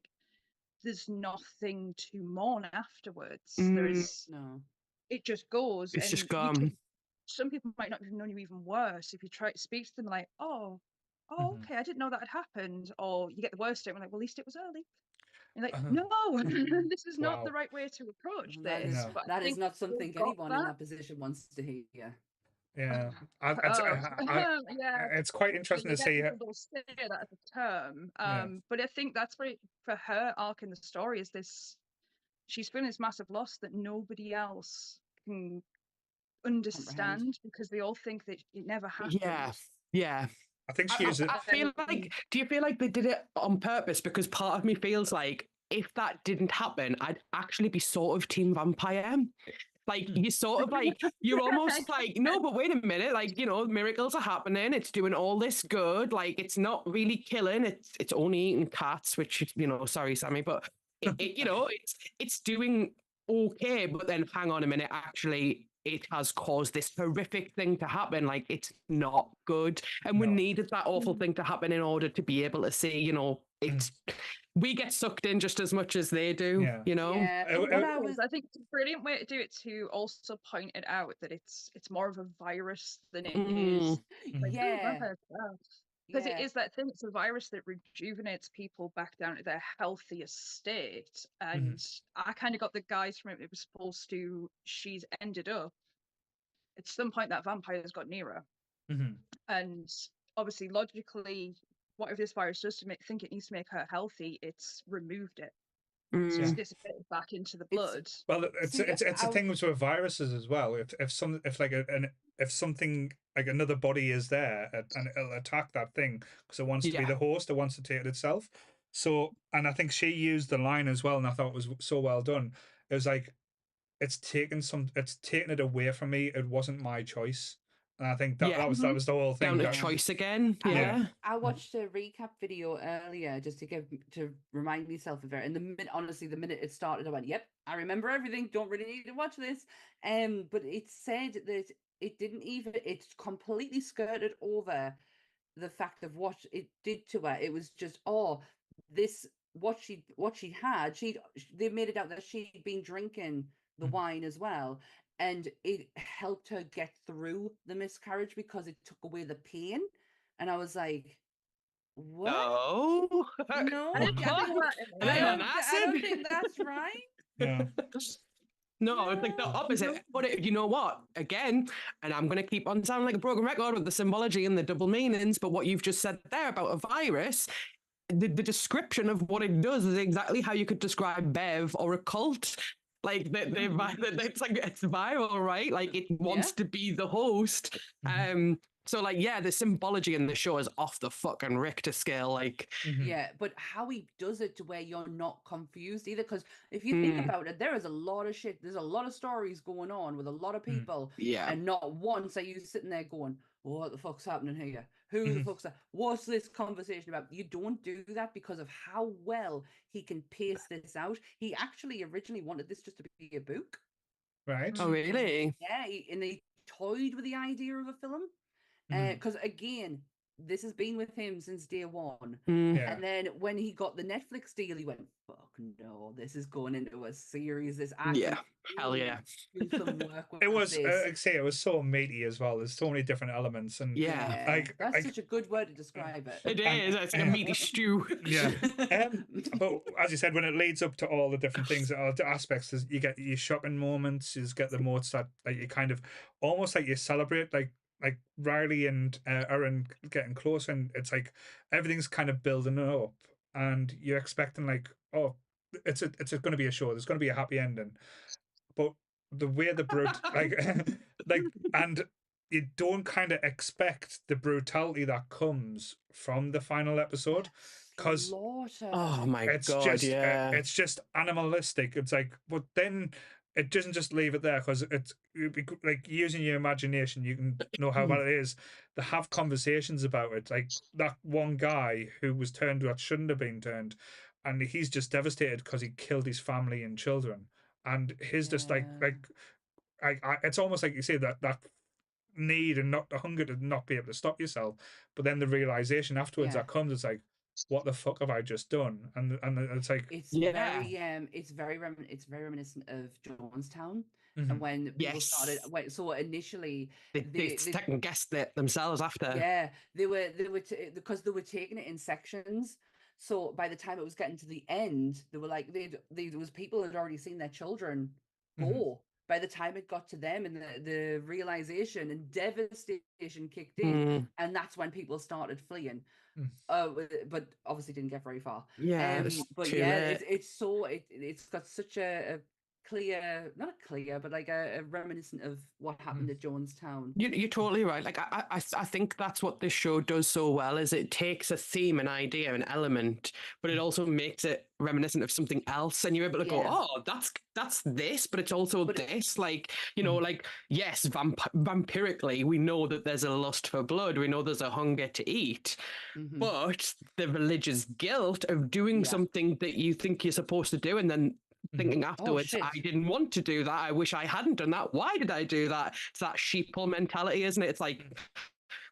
there's nothing to mourn afterwards. There's No. it just goes, It's and just gone. some people might not even know you even worse if you try to speak to them like, oh, Mhm. okay, I didn't know that had happened, or you get the worst of it, like, well, at least it was early. You're like, Uh-huh. no, this is not the Wow. right way to approach That is this. No. But I that is think not they've something got anyone in that. that position wants to hear. Yeah. Yeah, It's quite I interesting mean, to again, see. people don't say that as a term, Yeah. but I think that's where for her arc in the story is this: she's feeling this massive loss that nobody else can understand because they all think that it never happened. Yeah. I think she I, uses. I feel like, do you feel like they did it on purpose? Because part of me feels like if that didn't happen, I'd actually be sort of Team Vampire. Like, you sort of like, you're almost like, no, but wait a minute, like, miracles are happening. It's doing all this good. Like, it's not really killing. It's only eating cats, which, sorry, Sammy, but it's doing okay. But then hang on a minute, actually, it has caused this horrific thing to happen. Like, it's not good. And we No. needed that awful thing to happen in order to be able to see, it's, we get sucked in just as much as they do, Yeah. Yeah. What I think it's a brilliant way to do it, to also point it out that it's more of a virus than it is like Yeah. because it Yeah. is that thing. It's a virus that rejuvenates people back down to their healthiest state. And I kind of got the guys from it. It was supposed to. She's ended up at some point that vampire's got near her, and obviously logically, whatever this virus does to think it needs to make her healthy, it's removed it. It's just dissipated back into the blood. Well, it's a thing with viruses as well. If something like another body is there and it'll attack that thing because it wants to be the host, it wants to take it itself. So, and I think she used the line as well, and I thought it was so well done. It was like, it's taken it away from me. It wasn't my choice. And I think that was the whole thing. Down to choice again. Yeah. I watched a recap video earlier just to remind myself of it. And the minute it started, I went, "Yep, I remember everything. Don't really need to watch this." But it said that it completely skirted over the fact of what it did to her. It was just, what she had. They made it out that she'd been drinking the wine as well. And it helped her get through the miscarriage because it took away the pain. And I was like, what? No. No, I don't think that's right. Yeah. No, it's like the opposite. But you know what? Again, and I'm going to keep on sounding like a broken record with the symbology and the double meanings, but what you've just said there about a virus, the description of what it does is exactly how you could describe Bev or a cult. Like it's like it's viral, right? Like it wants to be the host. So like, the symbology in the show is off the fucking Richter scale. Like, yeah, but how he does it to where you're not confused either, because if you think about it, there is a lot of shit. There's a lot of stories going on with a lot of people, and not once are you sitting there going, "What the fuck's happening here? Who the fuck's that? What's this conversation about?" You don't do that because of how well he can pace this out. He actually originally wanted this just to be a book, right? Oh, really? yeah, and they toyed with the idea of a film. Because again, this has been with him since day one. Yeah. And then when he got the Netflix deal, he went, "Fuck no, this is going into a series. This Yeah, hell yeah. do some work with It was, this." like I say, it was so meaty as well. There's so many different elements, and Yeah. like, That's such a good word to describe it. It is. It's like a meaty stew. yeah. But as you said, when it leads up to all the different things, all the aspects, you get your shocking moments. You get the moments that like you kind of almost like you celebrate, like Riley and Aaron getting closer, and it's like everything's kind of building up, and you're expecting like, oh, it's going to be a show. There's going to be a happy ending, but the way the like like and you don't kind of expect the brutality that comes from the final episode, because Oh my it's god, just yeah. it's just animalistic. It's like, but then it doesn't just leave it there, because it's like using your imagination, you can know how bad it is. They have conversations about it, like that one guy who was turned that shouldn't have been turned, and he's just devastated because he killed his family and children, and his just like it's almost like you say that need and not the hunger to not be able to stop yourself, but then the realization afterwards that comes, it's like, what the fuck have I just done? And it's like, it's very reminiscent of Jonestown. And when people started, so initially they second guessed it themselves after. they were because they were taking it in sections. So by the time it was getting to the end, they were like, there was people that had already seen their children go. By the time it got to them, and the realization and devastation kicked in, and that's when people started fleeing. But obviously didn't get very far. But it's got such a clear, not a clear, but like a reminiscent of what happened at Jonestown. You're totally right. Like I think that's what this show does so well, is it takes a theme, an idea, an element, but it also makes it reminiscent of something else, and you're able to go, oh, that's this, but it's also this. Like, you know, like, yes, vampirically, we know that there's a lust for blood, we know there's a hunger to eat, but the religious guilt of doing something that you think you're supposed to do, and then thinking afterwards, I didn't want to do that. I wish I hadn't done that. Why did I do that? It's that sheeple mentality, isn't it? It's like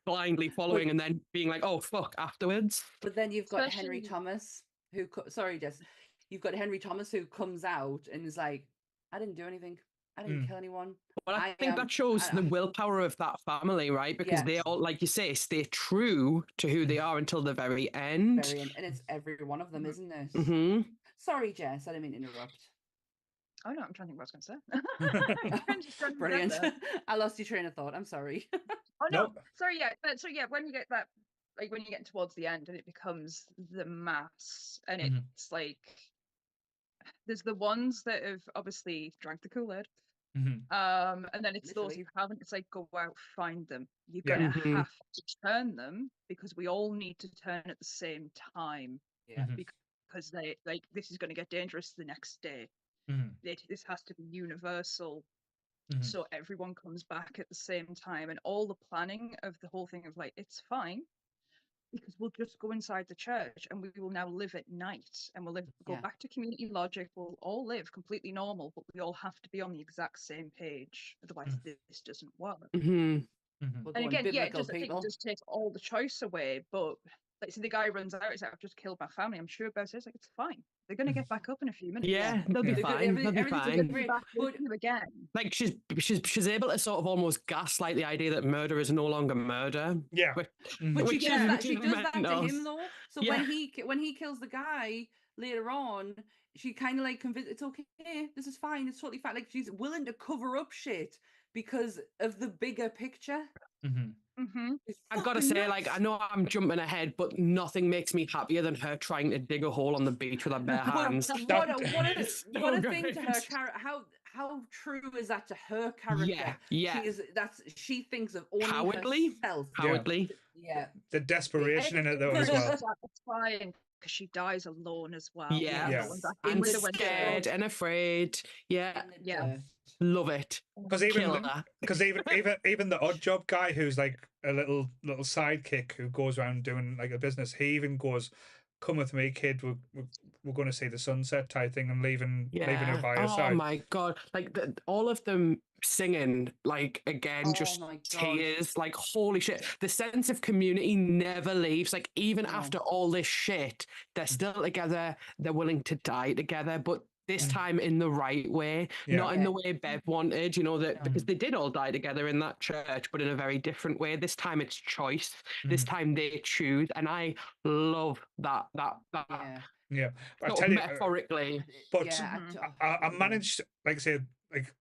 blindly following and then being like, oh, fuck, afterwards. But then you've got Henry Thomas, who, sorry, Jess, you've got Henry Thomas who comes out and is like, I didn't do anything. I didn't kill anyone. Well, I think that shows the willpower of that family, right? Because they all, like you say, stay true to who they are until the very end. And it's every one of them, isn't it? Sorry, Jess, I didn't mean to interrupt. Oh no, I'm trying to think what I was going to say. Brilliant. I lost your train of thought. I'm sorry. Oh no, sorry. Yeah, when you get that, like when you're getting towards the end and it becomes the mass, and it's like there's the ones that have obviously drank the Kool-Aid. And then it's those who haven't. It's like, go out, find them. You're gonna have to turn them, because we all need to turn at the same time. Because they like, this is going to get dangerous the next day. This has to be universal, so everyone comes back at the same time, and all the planning of the whole thing of like, it's fine because we'll just go inside the church and we will now live at night, and we'll go back to community logic. We'll all live completely normal, but we all have to be on the exact same page, otherwise this doesn't work. And again, it just takes all the choice away. But like, so the guy runs out, he's like, I've just killed my family. I'm sure about it. It's like, it's fine. They're going to get back up in a few minutes. Yeah, they'll be fine. They'll be fine. Again. Like, she's able to sort of almost gaslight the idea that murder is no longer murder. Yeah. But she does that to him, though. So when he kills the guy later on, she kind of like convinced, it's okay, this is fine, it's totally fine. Like, she's willing to cover up shit because of the bigger picture. I've got to say, like, I know I'm jumping ahead, but nothing makes me happier than her trying to dig a hole on the beach with her bare hands. What a thing to her character. How true is that to her character? Yeah. She thinks of only herself. Cowardly. Yeah. The desperation in it, though, as well. It's fine, because she dies alone as well. Yeah. And scared and afraid. Yeah. Love it. Because even the odd job guy, who's like a little sidekick who goes around doing like a business, he even goes, come with me, kid. We're going to see the sunset type thing and leaving her by her Oh side. my god! Like all of them singing, like again, Oh just my God. tears. Like holy shit! The sense of community never leaves. Like even No. after all this shit, they're still together. They're willing to die together, but this time in the right way, not in the way Bev wanted. You know that because they did all die together in that church, but in a very different way. This time it's choice. This time they choose, and I love that. Yeah. But I Sort tell of you, metaphorically. but Yeah, I managed, like I said, like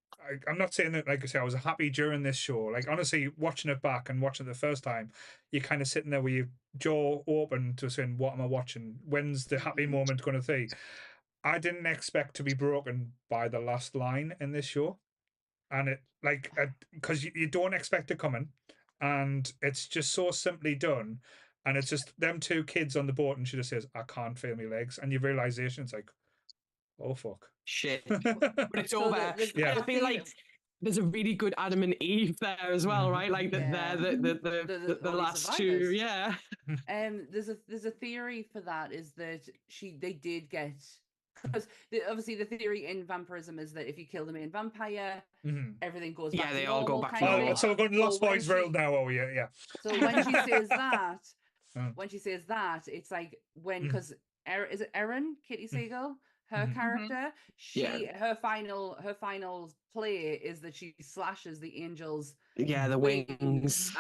I'm not saying that, like I say, I was happy during this show. Like honestly, watching it back and watching it the first time, you're kind of sitting there with your jaw open to saying, "What am I watching? When's the happy moment going to be?" I didn't expect to be broken by the last line in this show, and it like because you don't expect it coming, and it's just so simply done. And it's just them two kids on the boat, and she just says, "I can't feel my legs," and your realization, it's like, "Oh fuck, shit." But it's So over. I feel like there's a really good Adam and Eve there as well, right? Like they're the only last survivors. two. Yeah. There's a theory for that is that they did get, because obviously the theory in vampirism is that if you kill the main vampire, everything goes back to they all go normal back kind to of normal. thing. So we're going to Lost Boys world now. Oh yeah. So when she says that, it's like because is it Erin, Kitty Siegel, her character, her final play is that she slashes the angels. Yeah, the wings.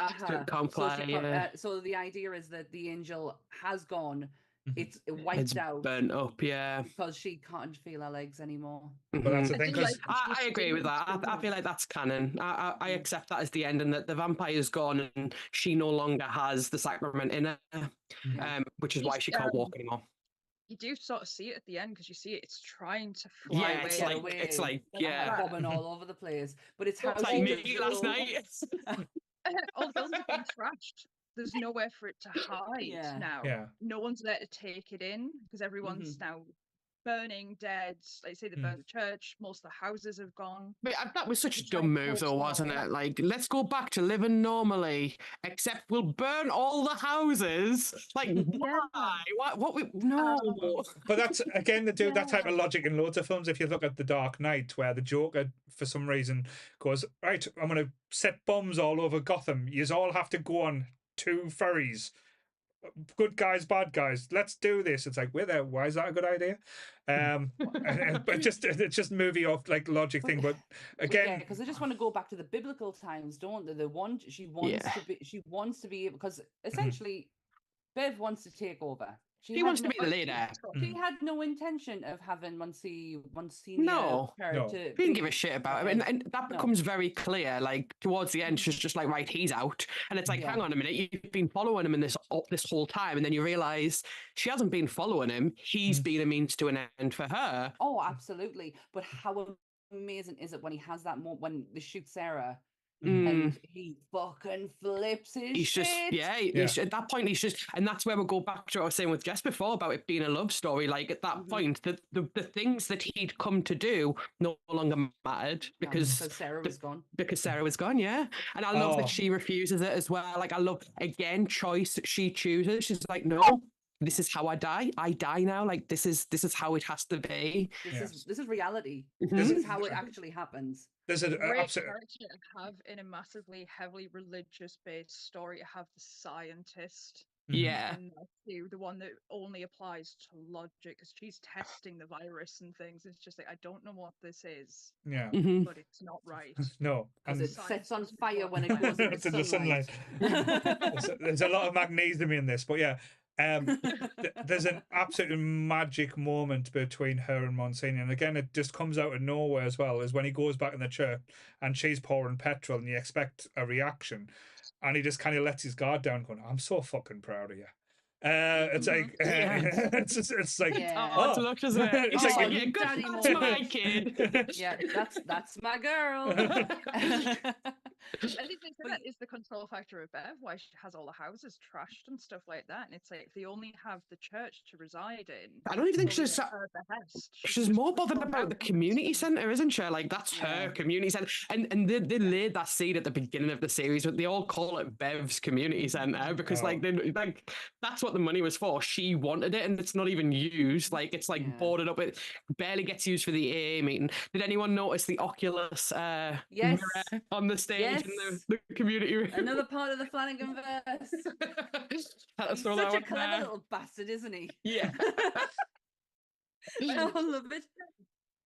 So the idea is that the angel has gone. It's wiped It's out, burnt up, because she can't feel her legs anymore. But that's the thing, because I agree with that. I feel like that's canon. I accept that as the end, and that the vampire's gone, and she no longer has the sacrament in her, which is why she can't walk anymore. You do sort of see it at the end because you see it's trying to fly away. It's like bobbing all over the place. But it's how like me last night. All the buildings have been trashed. There's nowhere for it to hide now. No one's there to take it in because everyone's now burning, dead. Like say, they burned the church. Most of the houses have gone. But that was such a dumb move, though, wasn't it? Like, let's go back to living normally, except we'll burn all the houses. Like, why? No. But that's again, they do that type of logic in loads of films. If you look at The Dark Knight, where the Joker, for some reason, goes, right, I'm going to set bombs all over Gotham. You all have to go on 2 ferries. Good guys, bad guys. Let's do this. It's like, why is that a good idea? But it's just movie off like logic thing. But again, because they just want to go back to the biblical times, don't they? She wants to be, because essentially Bev wants to take over. She wants to be the leader. She had no intention of having Monsignor. No. She didn't give a shit about it. And that becomes very clear. Like, towards the end, she's just like, right, he's out. And it's like, hang on a minute, you've been following him in this whole time. And then you realise she hasn't been following him. He's been a means to an end for her. Oh, absolutely. But how amazing is it when he has that moment when they shoot Sarah? And he fucking flips his shit. At that point he's just, and that's where we'll go back to what I was saying with Jess before about it being a love story. Like at that point, the things that he'd come to do no longer mattered because Sarah was gone. Because Sarah was gone, and I love that she refuses it as well. Like I love, again, choice. She chooses. She's like, no, this is how I die. I die now. Like this is how it has to be. This is reality. This is how it actually happens. There's a great character to have in a massively heavily religious-based story. To have the scientist, and the one that only applies to logic, because she's testing the virus and things. It's just like, I don't know what this is, but it's not right. No, because it sets on fire when it goes into the sunlight. There's a lot of magnesium in this, but there's an absolute magic moment between her and Monsignor, and again it just comes out of nowhere as well, is when he goes back in the church and she's pouring petrol and you expect a reaction, and he just kind of lets his guard down going, I'm so fucking proud of you. It's like it's like to look, isn't it? It's like, yeah, good, that's my kid. That's my girl. I think that is the control factor of Bev, why she has all the houses trashed and stuff like that. And it's like, if they only have the church to reside in, I don't even think she's more bothered about the community centre, isn't she? Like that's her community centre, and they laid that seed at the beginning of the series, but they all call it Bev's community centre because like that's what what the money was for. She wanted it, and it's not even used. Like, it's like Yeah. boarded up. It barely gets used for the AA meeting. Did anyone notice the Oculus Yes. mirror on the stage in Yes. the community room? Another part of the Flanagan verse. He's Throw such that a one clever there. little bastard, isn't he? Yeah. I love it.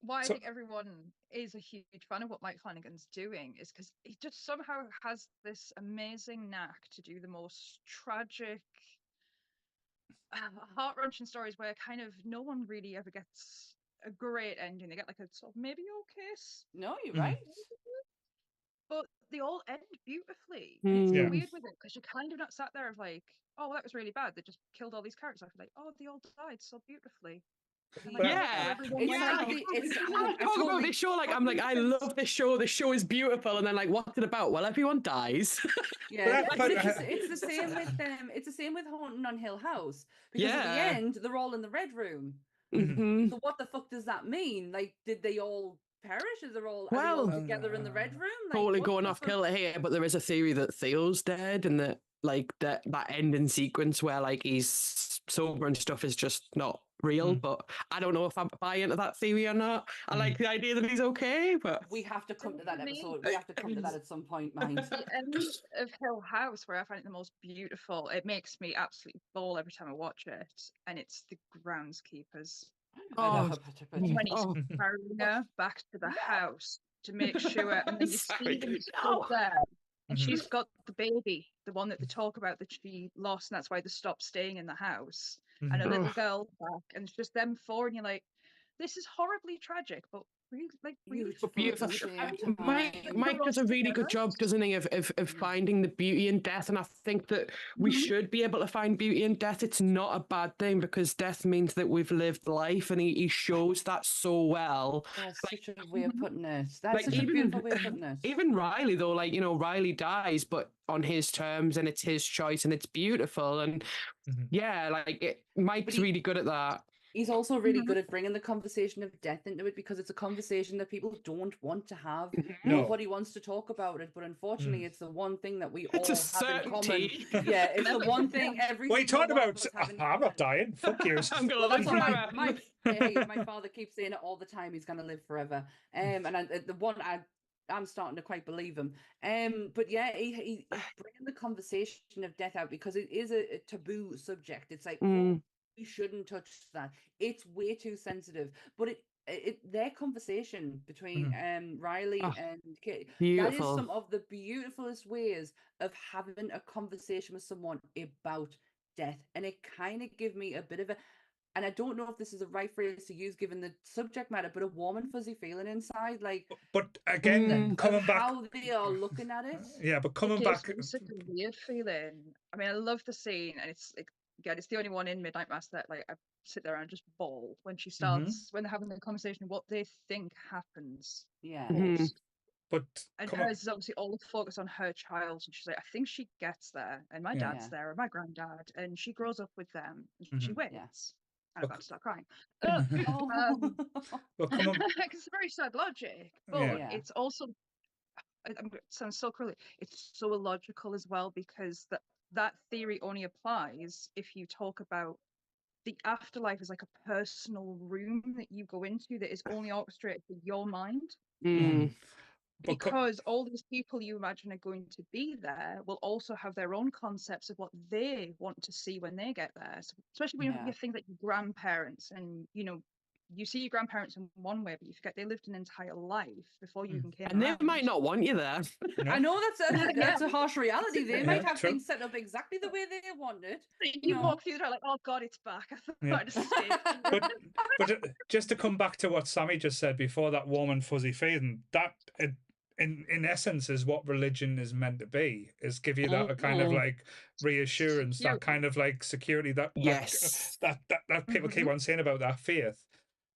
Why I So- think everyone is a huge fan of what Mike Flanagan's doing is because he just somehow has this amazing knack to do the most tragic, heart-wrenching stories where kind of no one really ever gets a great ending. They get like a sort of maybe okay, No, you're Mhm. right. but they all end beautifully. Mm. It's Yeah. weird with it because you're kind of not sat there of like, oh, well, that was really bad. They just killed all these characters. I feel like, oh, they all died so beautifully. And, like, Yeah. everyone It's went like out. I talk totally- about this show like I'm like, I love this show. This show is beautiful, and then like, what's it about? Well, everyone dies. Yeah, But- but but- it's the same with it's the same with Haunting on Hill House because at the Yeah. end they're all in the red room. Mhm. So what the fuck does that mean? Like, did they all perish? Are they all Well, together in the red room? Like, Totally what going the off fuck? kilter here, but there is a theory that Theo's dead, and that like that ending sequence where like he's sober and stuff is just not real. But I don't know if I buy into that theory or not. I like the idea that he's okay, but We have to come to that For me, episode. We have to come to that at some point, mind. The end of Hill House, where I find it the most beautiful, it makes me absolutely bawl every time I watch it, and it's the groundskeepers. Oh, When he's oh. carrying her back to the house to make sure, and then you Sorry, see them stood no. there, and Mhm. she's got the baby, the one that they talk about that she lost, and that's why they stopped staying in the house, and a Mhm. little Ugh. girl back, and it's just them four, and you're like, this is horribly tragic, but really, like, really Beautiful at the Beautiful. same Mike, time. Mike does a really good job, doesn't he, of finding the beauty in death. And I think that we should be able to find beauty in death. It's not a bad thing because death means that we've lived life, and he shows that so well. That's such a way of putting it. That's like, such a even- beautiful way of putting it. Even Riley, though, like, you know, Riley dies, but on his terms, and it's his choice, and it's beautiful. And Mhm. yeah, like Mike's he- really good at that. He's also really good at bringing the conversation of death into it because it's a conversation that people don't want to have. No. Nobody wants to talk about it, but unfortunately, it's the one thing that we It's all a have in common. certainty. Yeah, it's the one thing every. What are you single talking one of about? us have in I'm common. not dying. Fuck you. I'm gonna Well, live that's what forever. my father keeps saying it all the time. He's gonna live forever. And the one I'm starting to quite believe him. But yeah, he's bringing the conversation of death out because it is a taboo subject. It's like we shouldn't touch that. It's way too sensitive. But their conversation between Riley Oh, and Kate, that is beautiful. some of the beautifulest ways of having a conversation with someone about death, and it kind of give me a bit of a, and I don't know if this is the right phrase to use given the subject matter, but a warm and fuzzy feeling inside, like But again, coming of back. how they are looking at it. Yeah, but coming It back. gives me such a weird feeling. I mean, I love the scene, and it's like, again, it's the only one in Midnight Mass that like I sit there and just bawl when she starts when they're having the conversation what they think happens. Yeah. next. But And come on. hers is obviously all the focus on her child, and she's like, I think she gets there, and my Yeah. dad's there, and my granddad, and she grows up with them, and she Mhm. waits. Yeah. I'm about to start crying. Oh. Well, come on. It's very sad logic, but Yeah. Yeah. it's also it sounds so cruel. It's so illogical as well because that theory only applies if you talk about the afterlife as like a personal room that you go into that is only orchestrated for your mind. But Because all these people you imagine are going to be there will also have their own concepts of what they want to see when they get there. So especially when Yeah. you think that your grandparents and you see your grandparents in one way, but you forget they lived an entire life before you even came And they around. might not want you there. I know that's a harsh reality. They might Yeah, have true. things set up exactly the way they want it. You No. walk through there like, oh God, it's back. I thought Yeah. I'd just stayed. but just to come back to what Sammy just said before, that warm and fuzzy feeling, that in essence is what religion is meant to be, is give you that kind of like reassurance, that kind of like security that Yes. that people keep on saying about that faith.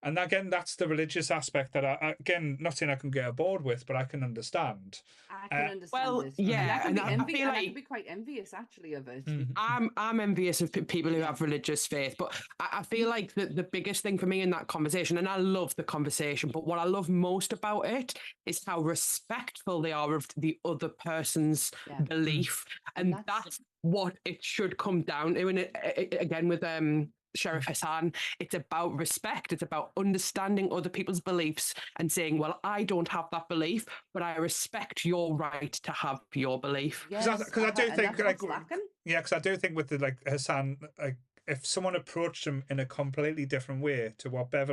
And again, that's the religious aspect that again, not saying I can get aboard with, but I can understand. I can understand well, it. yeah, and and I I can be feel I like can be quite envious actually of it. I'm envious of people who Yeah. have religious faith, but I feel like the biggest thing for me in that conversation, and I love the conversation, but what I love most about it is how respectful they are of the other person's Yeah. belief, and that's what it should come down to. And again, with Sheriff Hassan, it's about respect. It's about understanding other people's beliefs and saying, well, I don't have that belief, but I respect your right to have your belief. Yes, Because I do think, like, lacking. yeah, because I do think with the, like, Hassan, like, if someone approached him in a completely different way to what Bev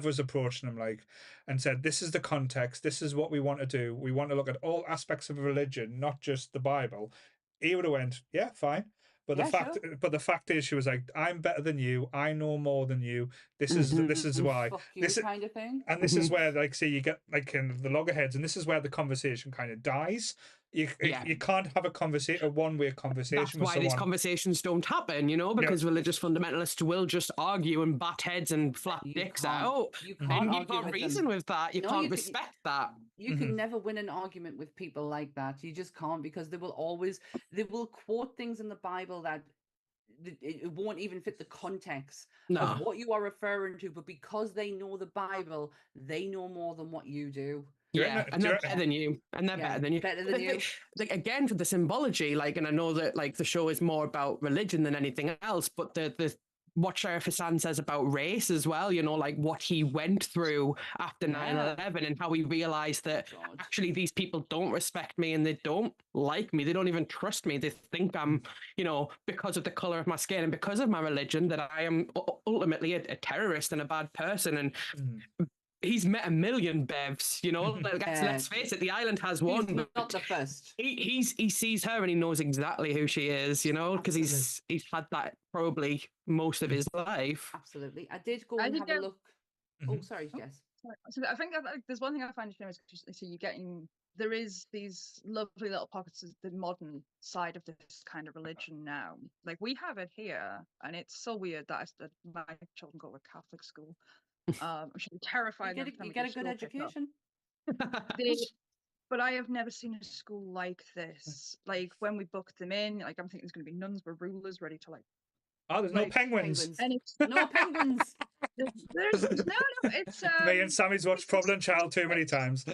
was approaching him, like, and said, this is the context, this is what we want to do, we want to look at all aspects of religion, not just the Bible, he would have went, yeah, fine. But the fact is, she was like, I'm better than you, I know more than you, this is why. Fuck you, kind of thing. And this is where, like, say, you get, like, in the loggerheads, and this is where the conversation kind of dies. You can't have a one-way conversation. That's why these conversations don't happen, because religious fundamentalists will just argue and bat heads and flap dicks out. You can't argue with reason with that. You can't respect that. You can never win an argument with people like that. You just can't, because they will quote things in the Bible that it won't even fit the context of what you are referring to, but because they know the Bible, they know more than what you do. Yeah, and they're better than you. And they're better than you. Better than you. Like, again, for the symbology, like, and I know that, like, the show is more about religion than anything else, but the what Sheriff Hassan says about race as well, like what he went through after 9/11 and how he realized that actually these people don't respect me and they don't like me. They don't even trust me. They think I'm, because of the color of my skin and because of my religion, that I am ultimately a terrorist and a bad person. And he's met a million Bevs, let's face it, the island has one. He's not the first. He sees her and he knows exactly who she is, because he's had that probably most of his life. Absolutely. I did go and have a look. Oh, sorry, Jess. So I think there's one thing I find interesting is so there is these lovely little pockets of the modern side of this kind of religion now. Like, we have it here, and it's so weird that my children go to a Catholic school. I should be terrified. You get a good education. But I have never seen a school like this. Like, when we booked them in, like, I'm thinking there's going to be nuns with rulers ready to, like. Oh, there's no penguins. No penguins. No. It's me and Sammy's watched Problem Child too many times.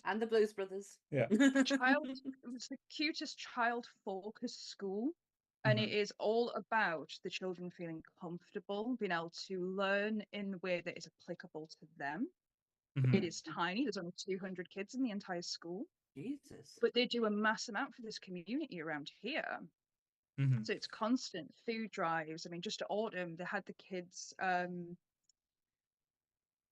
And the Blues Brothers. Yeah. It's the cutest child-focused school. And it is all about the children feeling comfortable, being able to learn in the way that is applicable to them. It is tiny. There's only 200 kids in the entire school. Jesus. But they do a mass amount for this community around here. So it's constant food drives. I mean, just at autumn, they had the kids,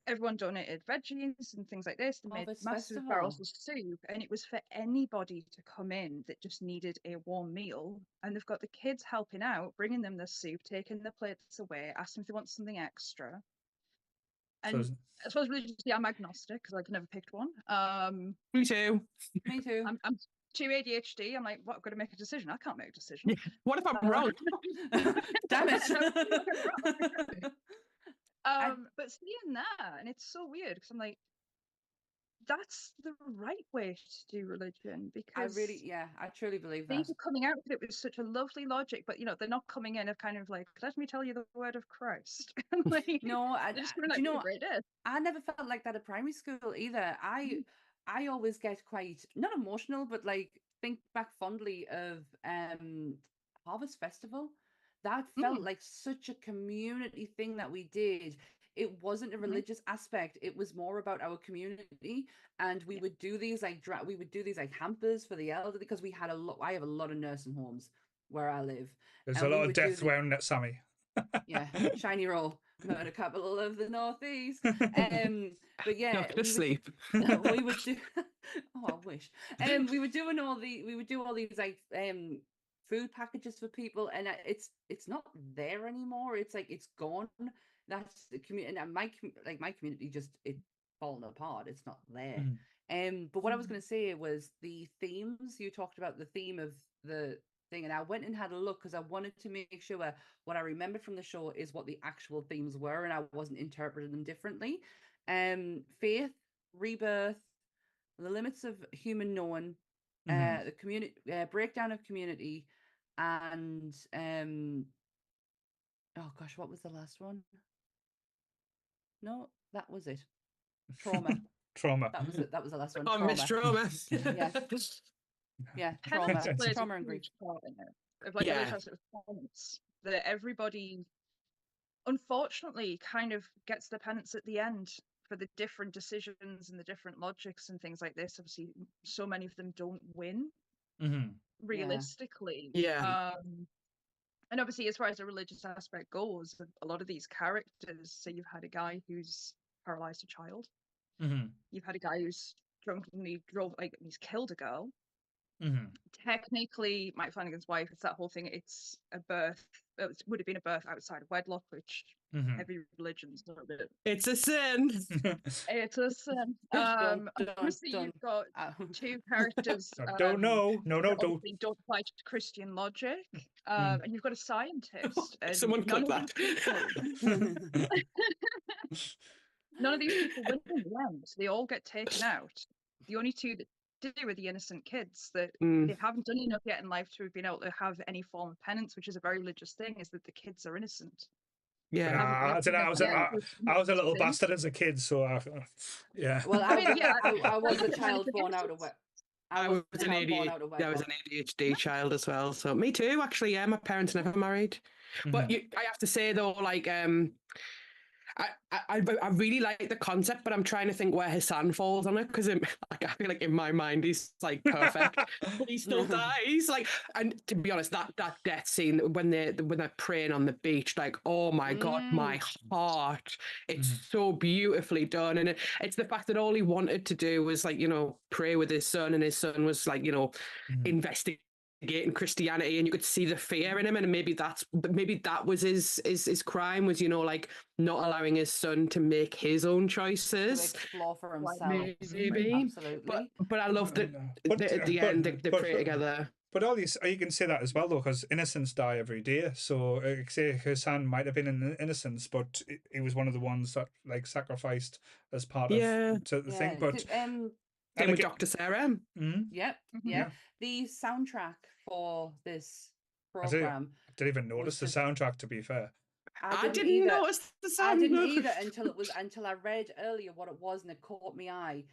everyone donated veggies and things like this. They made massive barrels of soup, and it was for anybody to come in that just needed a warm meal. And they've got the kids helping out, bringing them the soup, taking the plates away, asking if they want something extra. And so, I suppose religiously, I'm agnostic because I've never picked one. Me too. Me too. I'm too ADHD. I'm like, what? I've got to make a decision. I can't make a decision. Yeah. What if I'm wrong? Damn it. But seeing that, and it's so weird because I'm like, that's the right way to do religion, because I truly believe that. These are coming out with it with such a lovely logic, but they're not coming in of kind of like, let me tell you the word of Christ. Like, no, I never felt like that at primary school either. I always get quite, not emotional, but like think back fondly of Harvest Festival. That felt like such a community thing that we did. It wasn't a religious aspect. It was more about our community, and we would do these like hampers for the elderly, because we had I have a lot of nursing homes where I live. There's a lot of death round at Sammy. Yeah, Shiny Roll, murder capital of the Northeast. But yeah, not to sleep. We would do. Oh, I wish. We would do all these like food packages for people, and it's not there anymore. It's like it's gone. That's the community, and my community just it's fallen apart. It's not there. But what I was going to say was the themes you talked about. The theme of the thing, and I went and had a look because I wanted to make sure what I remembered from the show is what the actual themes were, and I wasn't interpreting them differently. Faith, rebirth, the limits of human knowing, the community breakdown of community, and oh gosh, what was the last one? No, that was it. Trauma. Trauma. That was it. That was the last one. Oh, Miss Trauma. Yeah, Penance trauma. plays Trauma a and grief. huge part in it. Of like Yeah. really has sort of penance that everybody, unfortunately, kind of gets the penance at the end for the different decisions and the different logics and things like this. Obviously, so many of them don't win realistically. Yeah. And obviously, as far as the religious aspect goes, a lot of these characters. So you've had a guy who's paralyzed a child. You've had a guy who's drunkenly drove, like, he's killed a girl. Technically, Mike Flanagan's wife, it's that whole thing. It's a birth. It would have been a birth outside of wedlock, which heavy religions are a bit. It's a sin. It's a sin. Obviously, you've got two characters. Don't know. No, don't. Don't apply to Christian logic. And you've got a scientist. And Someone clip that. None of these people win in the end. They all get taken out. The only two that do are the innocent kids that they haven't done enough yet in life to have been able to have any form of penance, which is a very religious thing, is that the kids are innocent. Yeah. I don't know. I was a little bastard as a kid, so yeah. Well, I was a child born out of wedlock. I was an ADHD child as well. So me too, actually. Yeah, my parents never married. But I have to say though, like, I really like the concept, but I'm trying to think where his son falls on it, because like, I feel like in my mind he's like perfect, but he still dies. Like, and to be honest, that death scene when they're praying on the beach, like, oh my god, my heart! It's so beautifully done, and it's the fact that all he wanted to do was, like, you know, pray with his son, and his son was, like, you know, investigating Christianity, and you could see the fear in him, and maybe that was his crime, was, you know, like, not allowing his son to make his own choices, to explore for himself. Maybe. Absolutely. But I love that at the end they pray together. But all these, you can say that as well, though, because innocents die every day. So say his son might have been an innocence, but he was one of the ones that, like, sacrificed as part of the thing. But same with Dr. Sarah. Yeah. The soundtrack for this program. I didn't even notice the soundtrack, to be fair. I didn't notice the soundtrack. I didn't either until I read earlier what it was, and it caught my eye.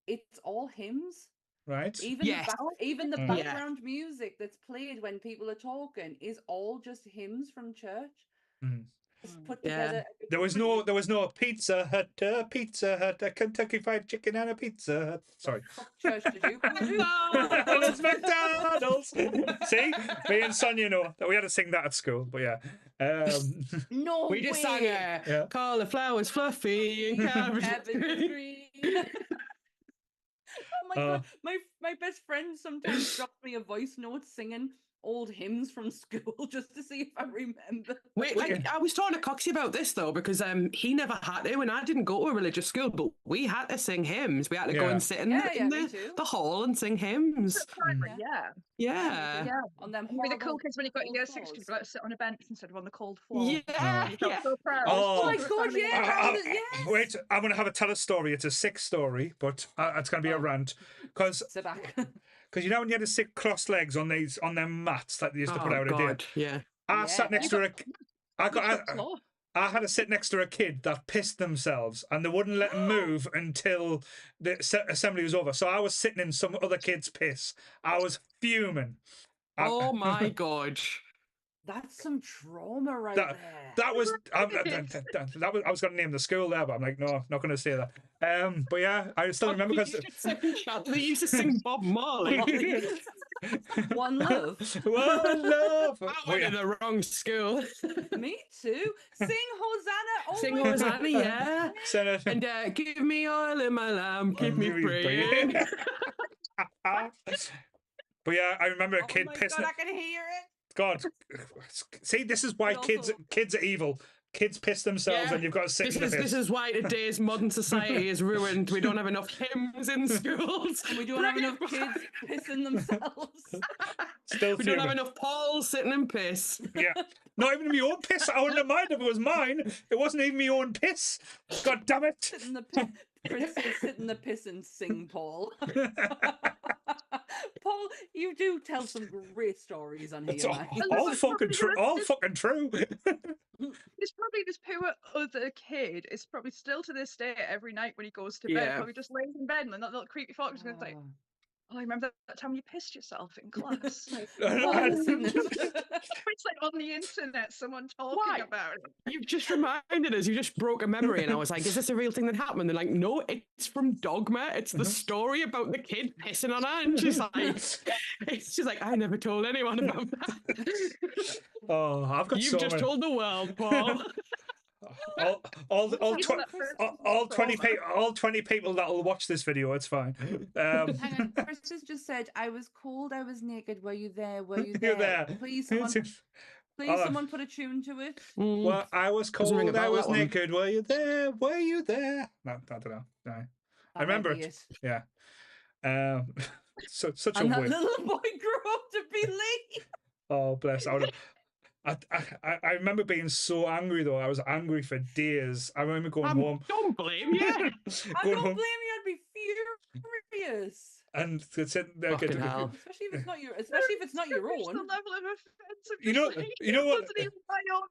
It's all hymns. Right. Even the background music that's played when people are talking is all just hymns from church. Put together. There was no Pizza Hut, a Kentucky Fried Chicken, and a Pizza Hut. Sorry. Church did you? McDonald's, McDonald's. See, me and Sonia know that we had to sing that at school, but yeah. No, we just sang cauliflower's fluffy and cabbage green. Oh my god, my best friend sometimes drops me a voice note singing old hymns from school just to see if I remember. Wait, like, I was talking to Coxie about this though, because he never had to, and I didn't go to a religious school, but we had to sing hymns. We had to go and sit in the hall and sing hymns. Yeah. On them the cool kids when you got in year 6, you got to sit on a bench instead of on the cold floor. Yeah. So proud. Oh my god, Wait, I'm going to tell a story. It's a 6 story, but it's going to be a rant. Because you know when you had to sit cross legs on them mats that they used to put out a day? Yeah. I sat next to I had to sit next to a kid that pissed themselves, and they wouldn't let them move until the assembly was over. So I was sitting in some other kid's piss. I was fuming. Oh my god. That's some trauma there. That was I was going to name the school there, but I'm like, no, not going to say that. But yeah, I still remember because they used to sing Bob Marley. One love. One love. I went in the wrong school. Me too. Sing Hosanna. Oh sing Hosanna, yeah. And give me oil in my lamp, keep me praying. But yeah, I remember a kid pissing. God, I can hear it. God, see, this is why kids are evil. Kids piss themselves, and you've got to sit in the piss. This is why today's modern society is ruined. We don't have enough hymns in schools. We don't have enough kids pissing themselves. Still We don't have fuming. enough Paul sitting in piss. Yeah. Not even my own piss. I wouldn't have minded if it was mine. It wasn't even my own piss. God damn it. Sit in the Chris says, sit in the piss and sing, Paul. Paul, you do tell some great stories on It's here, all, mate. all fucking true. All fucking true. It's probably this poor other kid. It's probably still to this day every night when he goes to bed, Yeah. probably just lays in bed and then that little creepy fox is going to say, "Oh, I remember that time you pissed yourself in class." Like, it's like on the internet, someone talking about it. You've just reminded us. You just broke a memory, and I was like, "Is this a real thing that happened?" They're like, "No, it's from Dogma. It's the story about the kid pissing on her." And she's like, "I never told anyone about that." Oh, I've got You've so just many. told the world, Paul. all It's that person's 20 trauma. people, all 20 people that'll watch this video, it's fine. Hang on, Chris has just said, I was cold, I was naked. Were you there? Were you You're there? there. Please, someone put a tune to it. Well, I was Doesn't ring a cold, I bell, was that one. naked. Were you there? Were you there? No, I don't know. No. I remember might be it. Yeah. Such a And that weird. little boy grew up to be Lee. Oh, bless. I remember being so angry though. I was angry for days. I remember going home. Don't blame you. I don't blame you. I'd be furious. And sitting there, Fucking hell. Especially if it's not your Reach the own. level of offense of You know- just, like, you know it what- wasn't even my own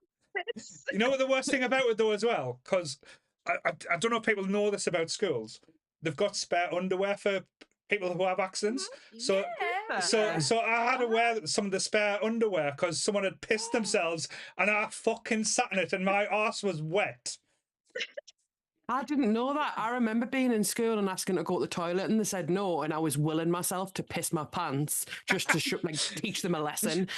piss. You know what the worst thing about it though as well? Because I don't know if people know this about schools. They've got spare underwear for people who have accidents. So Yeah. so I had to wear some of the spare underwear because someone had pissed themselves and I fucking sat in it and my arse was wet. I didn't know that. I remember being in school and asking to go to the toilet, and they said no, and I was willing myself to piss my pants just to teach them a lesson.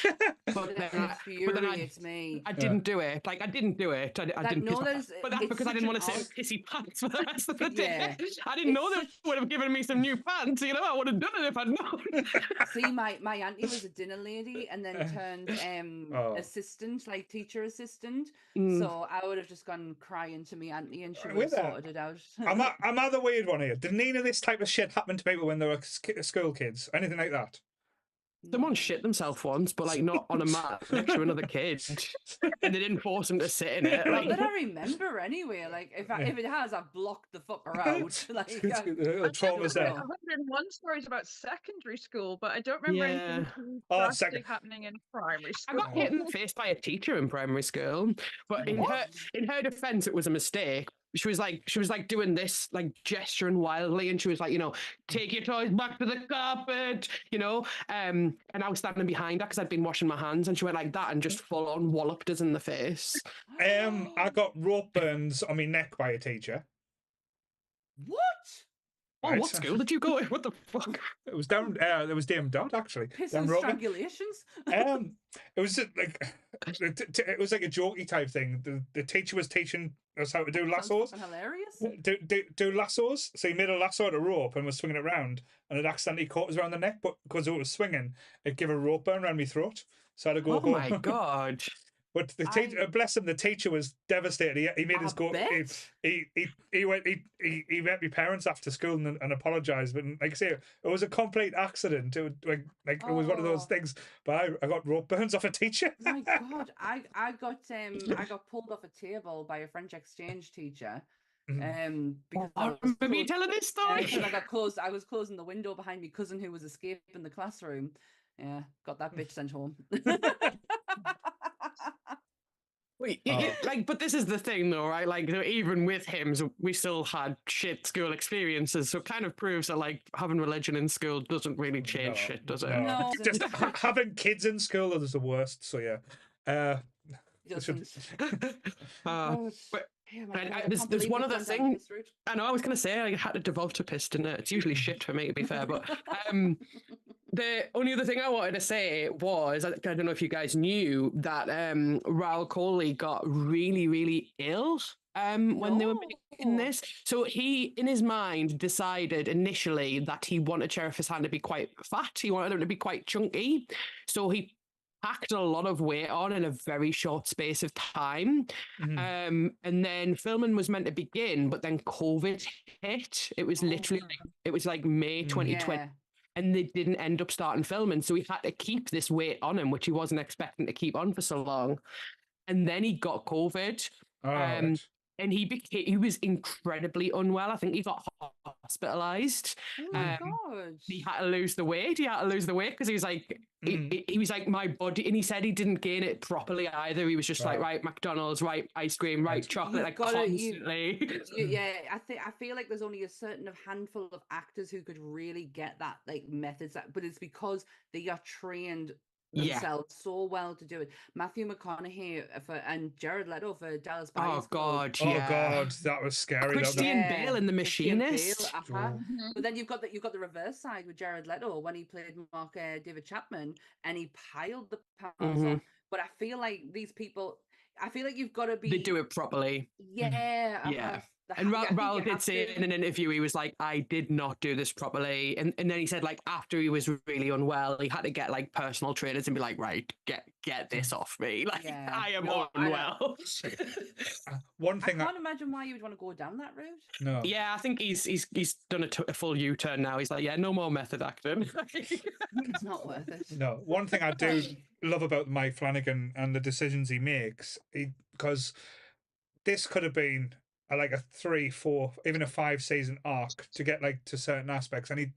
But then Infuriates me. I didn't do it. I didn't do it. I didn't piss my pants. But that's it's because I such didn't an want to sit in odd- pissy pants for the rest of the day. Yeah. I didn't know It's they would have given me some new pants. I would have done it if I'd known. See, my auntie was a dinner lady and then turned assistant, like teacher assistant. So I would have just gone crying to me auntie and she would have sorted it out. Am I the weird one here? Did any of this type of shit happen to people when they were school kids? Anything like that? Someone shit themselves once, but not on a mat next to another kid, and they didn't force them to sit in it. Not that I remember anyway. If it has, I've blocked the fucker out. The trauma's there. 101 stories about secondary school, but I don't remember anything too drastic happening in primary school. I got hit in the face by a teacher in primary school, but in her defense, it was a mistake. She was doing this, gesturing wildly, and she was like, take your toys back to the carpet, and I was standing behind her because I'd been washing my hands, and she went like that and just full on walloped us in the face. I got rope burns on my neck by a teacher. What? Oh, what school did you go to? What the fuck? It was down. It was Dame Dodd actually. Piss and strangulations. It was it was like a jokey type thing. The teacher was teaching us how to do lassos. Hilarious. Do lassos. So he made a lasso out of rope and was swinging it around, and it accidentally caught us around the neck. But because it was swinging, it gave a rope burn around my throat. So I had to go home. Oh my god. But the teacher, bless him, the teacher was devastated. He made us go. He went my parents after school and apologized. But like I say, it was a complete accident. It was it was one of those things. But I got rope burns off a teacher. My God, I got pulled off a table by a French exchange teacher. Because I remember you telling this story. Because I was closing the window behind my cousin who was escaping the classroom. Yeah, got that bitch sent home. But this is the thing though, right? Even with him, we still had shit school experiences, so it kind of proves that having religion in school doesn't really change shit, does it? No. Just having kids in school is the worst. So yeah. There's one other thing. I know I was going to say I had to devolve to piss, didn't it? It's usually shit for me, to be fair. But the only other thing I wanted to say was, I don't know if you guys knew that Raoul Coley got really, really ill when they were making this. So he, in his mind, decided initially that he wanted Sheriff Hassan to be quite fat. He wanted him to be quite chunky. So he packed a lot of weight on in a very short space of time. And then filming was meant to begin, but then COVID hit. It was literally, May 2020. and they didn't end up starting filming. So he had to keep this weight on him, which he wasn't expecting to keep on for so long. And then he got COVID. Right. And he was incredibly unwell. I think he got hospitalized. Oh my god! He had to lose the weight. He had to lose the weight because he was like, he was like, my body. And he said he didn't gain it properly either. He was just like, right, McDonald's, right, ice cream, right, chocolate, like constantly. Yeah, I feel like there's only a certain handful of actors who could really get that like methods, but it's because they are trained themselves so well to do it. Matthew McConaughey and Jared Leto for Dallas Buyers Club. Oh god, that was scary. Christian Bale in The Machinist. But then you've got the reverse side with Jared Leto when he played Mark David Chapman and he piled the pounds on. But I feel like these people, I feel like you've got to be. They do it properly. Yeah. And Raul did say in an interview, he was like, I did not do this properly. And then he said, like, after he was really unwell, he had to get like personal trainers and be like, right, get this off me. Like, I am unwell. One thing I can't imagine why you would want to go down that route. No. Yeah, I think he's done a full U-turn now. He's like, yeah, no more method acting. It's not worth it. No. One thing I do love about Mike Flanagan and the decisions he makes, because this could have been like a 3, 4, even a 5 season arc to get like to certain aspects, and he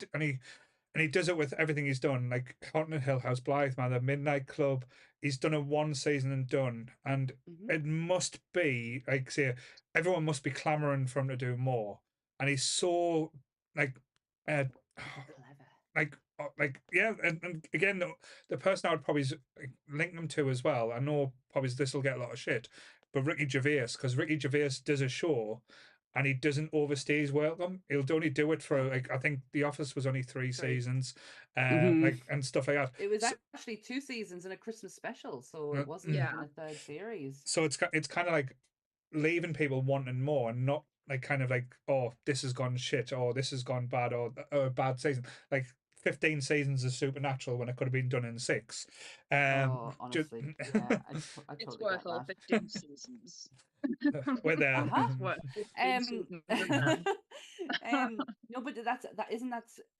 does it with everything he's done, like Haunted Hill House, Blythe Manor, Midnight Club. He's done a 1 season and done, and it must be like, say, everyone must be clamoring for him to do more, and he's so like yeah, and again, the person I would probably link them to as well, I know probably this will get a lot of shit, but Ricky Gervais, because Ricky Gervais does a show and he doesn't overstay his welcome. He'll only do it for like, I think The Office was only 3 seasons, like, and stuff like that. It was actually 2 seasons and a Christmas special, so it wasn't even a 3rd series. So it's kind of like leaving people wanting more, and not like kind of like, oh, this has gone shit, or this has gone bad, or a bad season. Like 15 seasons of Supernatural when it could have been done in 6. Honestly, yeah, I totally it's worth all 15 seasons. We're there. No, but that's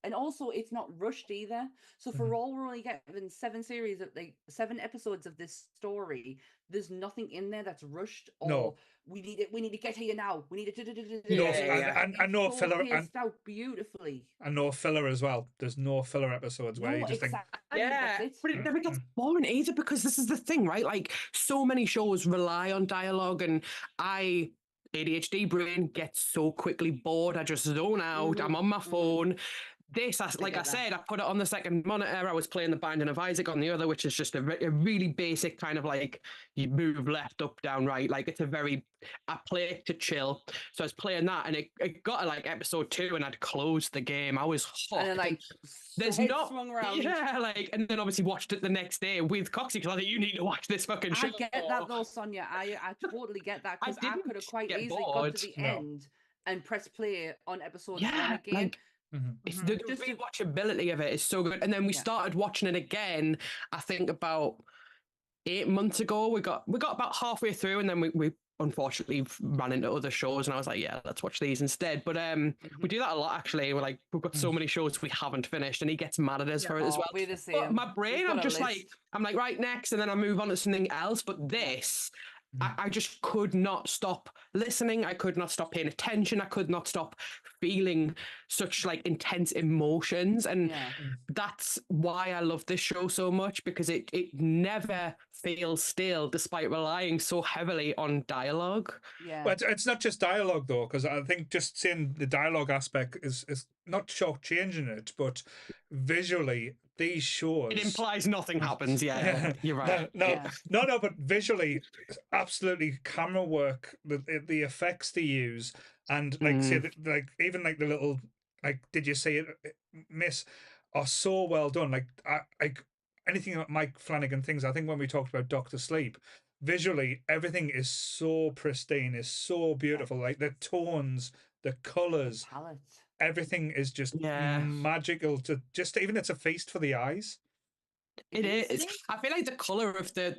and also it's not rushed either. So for all we're only getting 7 series of like 7 episodes of this story, there's nothing in there that's rushed or we need to get here now. We need to and no filler, and out beautifully. And no filler as well. There's no filler episodes where you just think, but it never gets boring either, because this is the thing, right? Like, so many shows rely on dialogue, and ADHD brain gets so quickly bored. I just zone out. I'm on my phone. This, like I said, I put it on the second monitor. I was playing The Binding of Isaac on the other, which is just a really basic kind of like, you move left, up, down, right. Like, it's I play it to chill. So I was playing that, and it got to like episode 2, and I'd closed the game. I was hooked. And like, there's not, like, and then obviously watched it the next day with Coxie, because I think you need to watch this fucking show. I get that though, Sonia. I totally get that, because I could have quite easily got to the end and press play on episode 1 again. Like, it's the rewatchability of it is so good. And then we started watching it again, I think about 8 months ago. We got about halfway through, and then we unfortunately ran into other shows, and I was like, yeah, let's watch these instead. But we do that a lot, actually. We're like, we've got so many shows we haven't finished, and he gets mad at us for it as well. We're the same. But my brain, I'm like, right, next, and then I move on to something else. But this, I just could not stop listening. I could not stop paying attention. I could not stop feeling such like intense emotions. And that's why I love this show so much, because it never feels still, despite relying so heavily on dialogue. Yeah. But it's not just dialogue though, because I think just seeing the dialogue aspect is not short-changing it, but visually these shows, it implies nothing happens. Yeah, you're right. No, but visually, absolutely, camera work, the effects they use, and like say like even like the little like, did you see it, miss, are so well done. Like I anything that Mike Flanagan things. I think when we talked about Doctor Sleep, visually everything is so pristine, is so beautiful. Like the tones, the colors. Everything is just magical. To just even it's a feast for the eyes. It is. Interesting. I feel like the color of the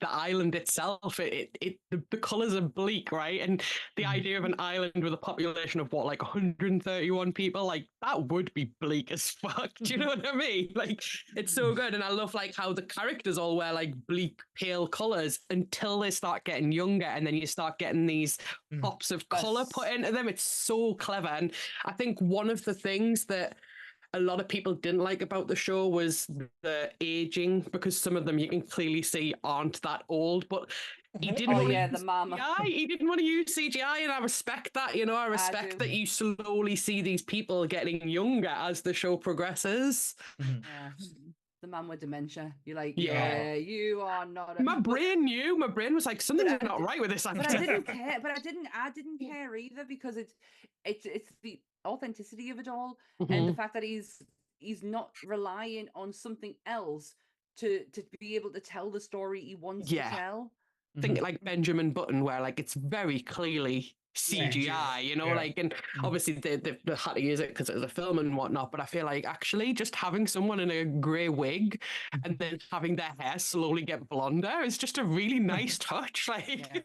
island itself, the colors are bleak, right? And the idea of an island with a population of what, like 131 people, like that would be bleak as fuck. Do you know what I mean? Like it's so good, and I love like how the characters all wear like bleak, pale colors until they start getting younger, and then you start getting these pops of color put into them. It's so clever, and I think one of the things that a lot of people didn't like about the show was the aging, because some of them you can clearly see aren't that old, but he didn't want to use the mum. CGI. He didn't want to use CGI, and I respect that. You know, I respect that you slowly see these people getting younger as the show progresses. Yeah. The man with dementia. You're like, yeah, you are not. My brain knew. My brain was like, something's not right with this actor. But I didn't care. But I didn't care either, because it's the authenticity of it all, and the fact that he's not relying on something else to be able to tell the story he wants to tell. Think like Benjamin Button, where like it's very clearly CGI, you know, like, and obviously they had to use it because it was a film and whatnot, but I feel like actually just having someone in a grey wig and then having their hair slowly get blonder is just a really nice touch. Like,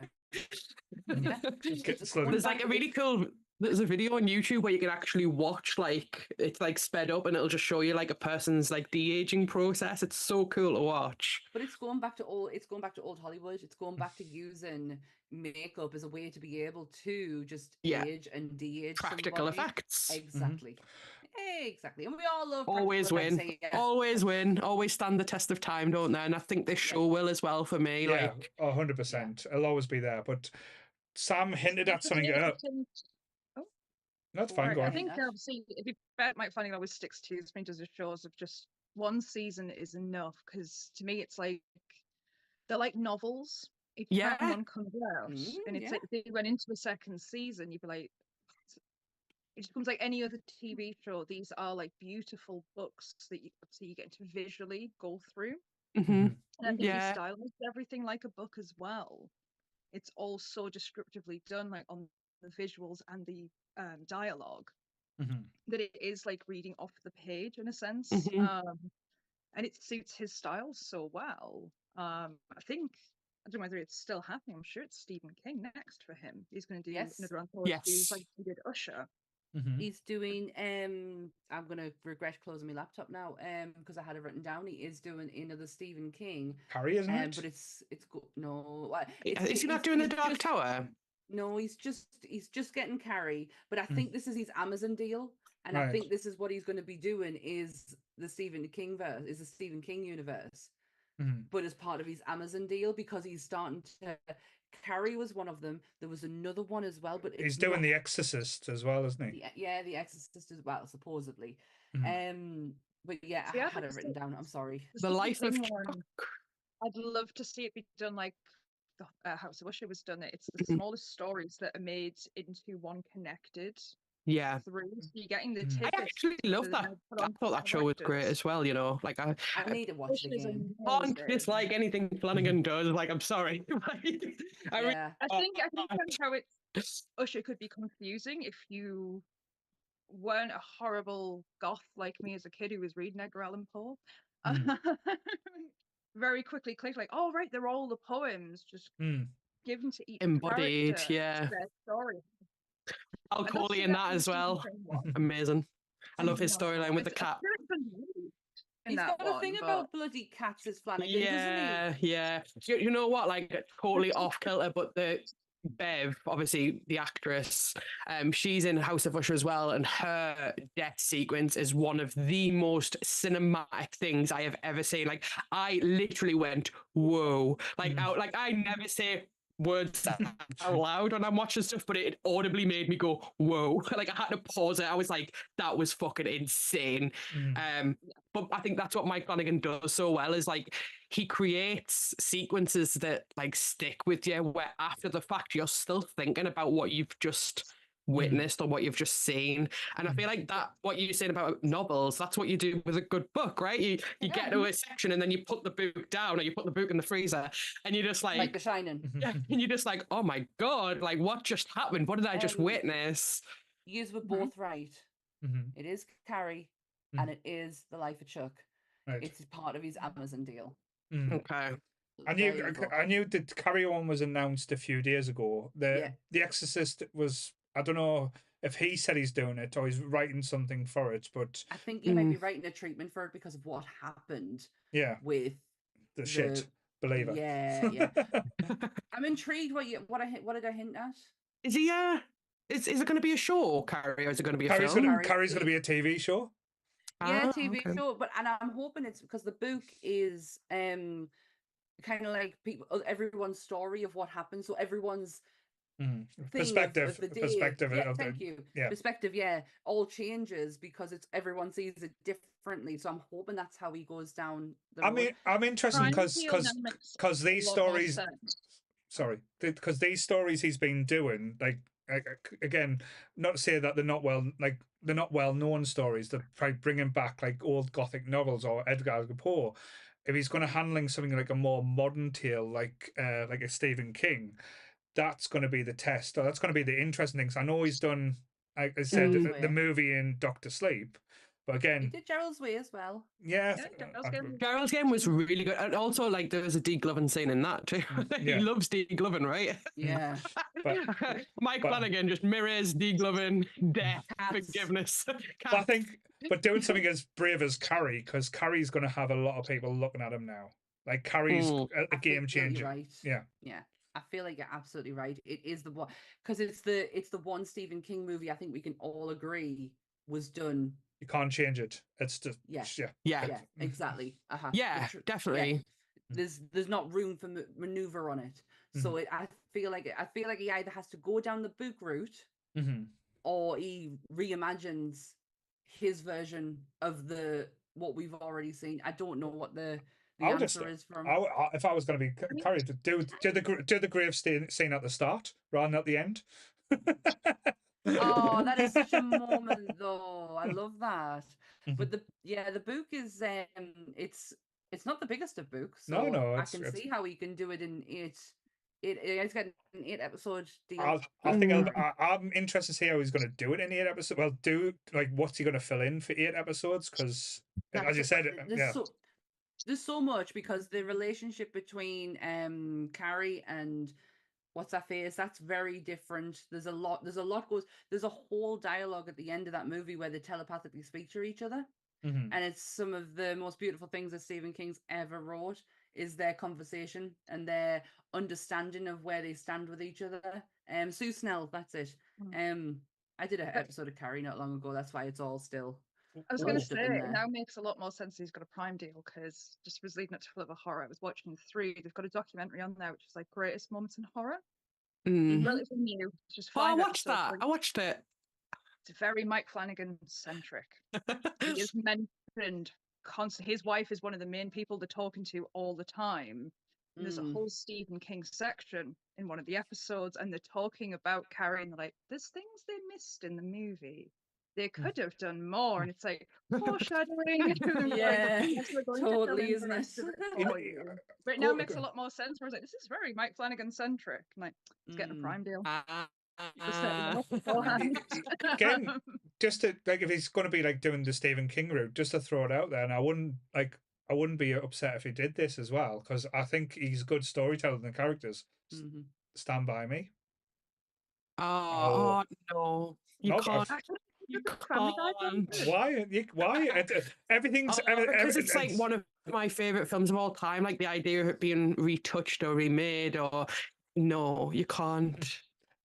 there's like a really cool. There's a video on YouTube where you can actually watch, like, it's like sped up and it'll just show you like a person's like de-aging process. It's so cool to watch. But it's going back to old Hollywood. It's going back to using makeup as a way to be able to just age and de-age practical effects. Exactly. Exactly. And we all love always win. Always win. Always stand the test of time, don't they? And I think this show will as well for me. Yeah, 100%. It'll always be there. But Sam hinted at something. That's fine. Go on. I think obviously, if you bet, Mike Flanagan always sticks to his painters of shows of just one season is enough, because to me it's like they're like novels. Each time one comes out, and it's like if they went into a second season, you'd be like, it just becomes like any other TV show. These are like beautiful books that you get to visually go through. And I think he stylized everything like a book as well. It's all so descriptively done, like on the visuals and the dialogue, that it is like reading off the page in a sense, and it suits his style so well. I think, I don't know whether it's still happening. I'm sure it's Stephen King next for him. He's going to do another anthology, like he did Usher. He's doing I'm gonna regret closing my laptop now because I had it written down. He is doing another Stephen King. Carrie, isn't it? But it's no. Is he not doing the Dark Tower? No, he's just getting Carrie. But I think this is his Amazon deal, and I think this is what he's going to be doing is the Stephen King universe, but as part of his Amazon deal, because he's starting to. Carrie was one of them. There was another one as well, but he's doing The Exorcist as well, isn't he? Yeah, The Exorcist as well, supposedly. But yeah, I had it written down. I'm sorry. The Life of I'd love to see it be done like the House of Usher was done. It's the smallest stories that are made into one connected. Through. So you're getting the I actually love that. I thought that show was great as well, you know. Like I need to watch it again. I can't dislike anything Flanagan does. Like, I'm sorry. I think how Usher could be confusing if you weren't a horrible goth like me as a kid who was reading Edgar Allan Poe. Very quickly clicked like, oh right, they're all the poems just given to each embodied, their story. I'll call you in that as well. Amazing. I love his storyline with the cat. He's got a thing about bloody cats as Flanagan, doesn't he? Yeah. You know what? Like, totally off kilter, but the Bev, obviously the actress, she's in House of Usher as well, and her death sequence is one of the most cinematic things I have ever seen. Like, I literally went, whoa. Like, I never say words out loud when I'm watching stuff, but it audibly made me go, whoa. Like, I had to pause it. I was like, that was fucking insane. But I think that's what Mike Flanagan does so well, is like he creates sequences that like stick with you, where after the fact you're still thinking about what you've just witnessed or what you've just seen. And I feel like that, what you're saying about novels, that's what you do with a good book, right? You get to a section and then you put the book down, or you put the book in the freezer, and you're just like The Shining. and you're just like, oh my god, like what just happened? What did I just witness? You were both right. It is Carrie and it is The Life of Chuck. Right. It's part of his Amazon deal. Mm. Okay. I There knew you go. I knew that Carry On was announced a few days ago. Yeah. The Exorcist was, I don't know if he said he's doing it or he's writing something for it, but I think he might be writing a treatment for it because of what happened yeah, with the shit believer. Yeah. I'm intrigued what did I hint at? Is he? Is it going to be a show, Carrie, or is it going to be a Carrie's film? Carrie's gonna be a TV show. Yeah, Ah, TV okay. show, but I'm hoping it's because the book is kind of like everyone's story of what happened, so everyone's thing Perspective of the day. perspective Yeah, of thank the, you. yeah. Perspective, all changes because everyone sees it differently. So I'm hoping that's how he goes down the road. I'm interested Prime because Video now makes these a lot more stories, sense. sorry, because these stories he's been doing, like again, not to say that they're not well known stories. They're probably bringing back like old Gothic novels or Edgar Allan Poe. If he's going to handling something like a more modern tale, like a Stephen King, that's going to be the test. Or that's going to be the interesting thing. 'Cause I know he's done, like I said, the movie in Doctor Sleep, but again, He did Gerald's Way as well. yeah, Gerald's Game was really good, and also like there was a degloving scene in that too. He loves degloving, right? Yeah. Mike Flanagan just mirrors degloving, death, forgiveness. But I think, but doing something as brave as Carrie, because Carrie's going to have a lot of people looking at him now. Like Carrie's a game changer. Right. Yeah. I feel like you're absolutely right. It is the one because it's the one Stephen King movie I think we can all agree was done. You can't change it. It's just yeah, exactly. Yeah, definitely. Yeah. There's not room for maneuver on it. So I feel like he either has to go down the book route, or he reimagines his version of what we've already seen. I don't know what the answer is from. If I was going to be Carrie, do the grave scene at the start rather than at the end. Oh, that is such a moment, though. I love that. But the book is it's not the biggest of books, so no, I can see how he can do it in eight. It's got an 8-episode deal. I'm interested to see how he's going to do it in 8 episodes. Well, what's he going to fill in for 8 episodes? Because as you said, there's so much because the relationship between Carrie and what's her face, that's very different. There's a lot there's a whole dialogue at the end of that movie where they telepathically speak to each other. And it's some of the most beautiful things that Stephen King's ever wrote is their conversation and their understanding of where they stand with each other. Sue Snell, that's it. I did an episode of Carrie not long ago, that's why it's all still. I was going to say, it now makes a lot more sense he's got a Prime deal because just was leading up to Full of a Horror. I was watching 3. They've got a documentary on there which is like greatest moments in horror. Relatively new. It's just 5 I watched episodes. that. I watched it. It's very Mike Flanagan centric. He is mentioned constantly. His wife is one of the main people they're talking to all the time. And there's a whole Stephen King section in one of the episodes, and they're talking about Carrie, and they're like, "There's things they missed in the movie. They could have done more," and it's like foreshadowing. Yeah, totally, isn't it? But it now makes a lot more sense. Where I was like, this is very Mike Flanagan centric. I'm like, it's getting a Prime deal. Again, just to if he's going to be doing the Stephen King route, just to throw it out there, and I wouldn't be upset if he did this as well because I think he's good storytelling the characters. Stand By Me. Oh no, you can't. You can't. Why? Everything's because it's like one of my favorite films of all time. Like the idea of it being retouched or remade, or no, you can't.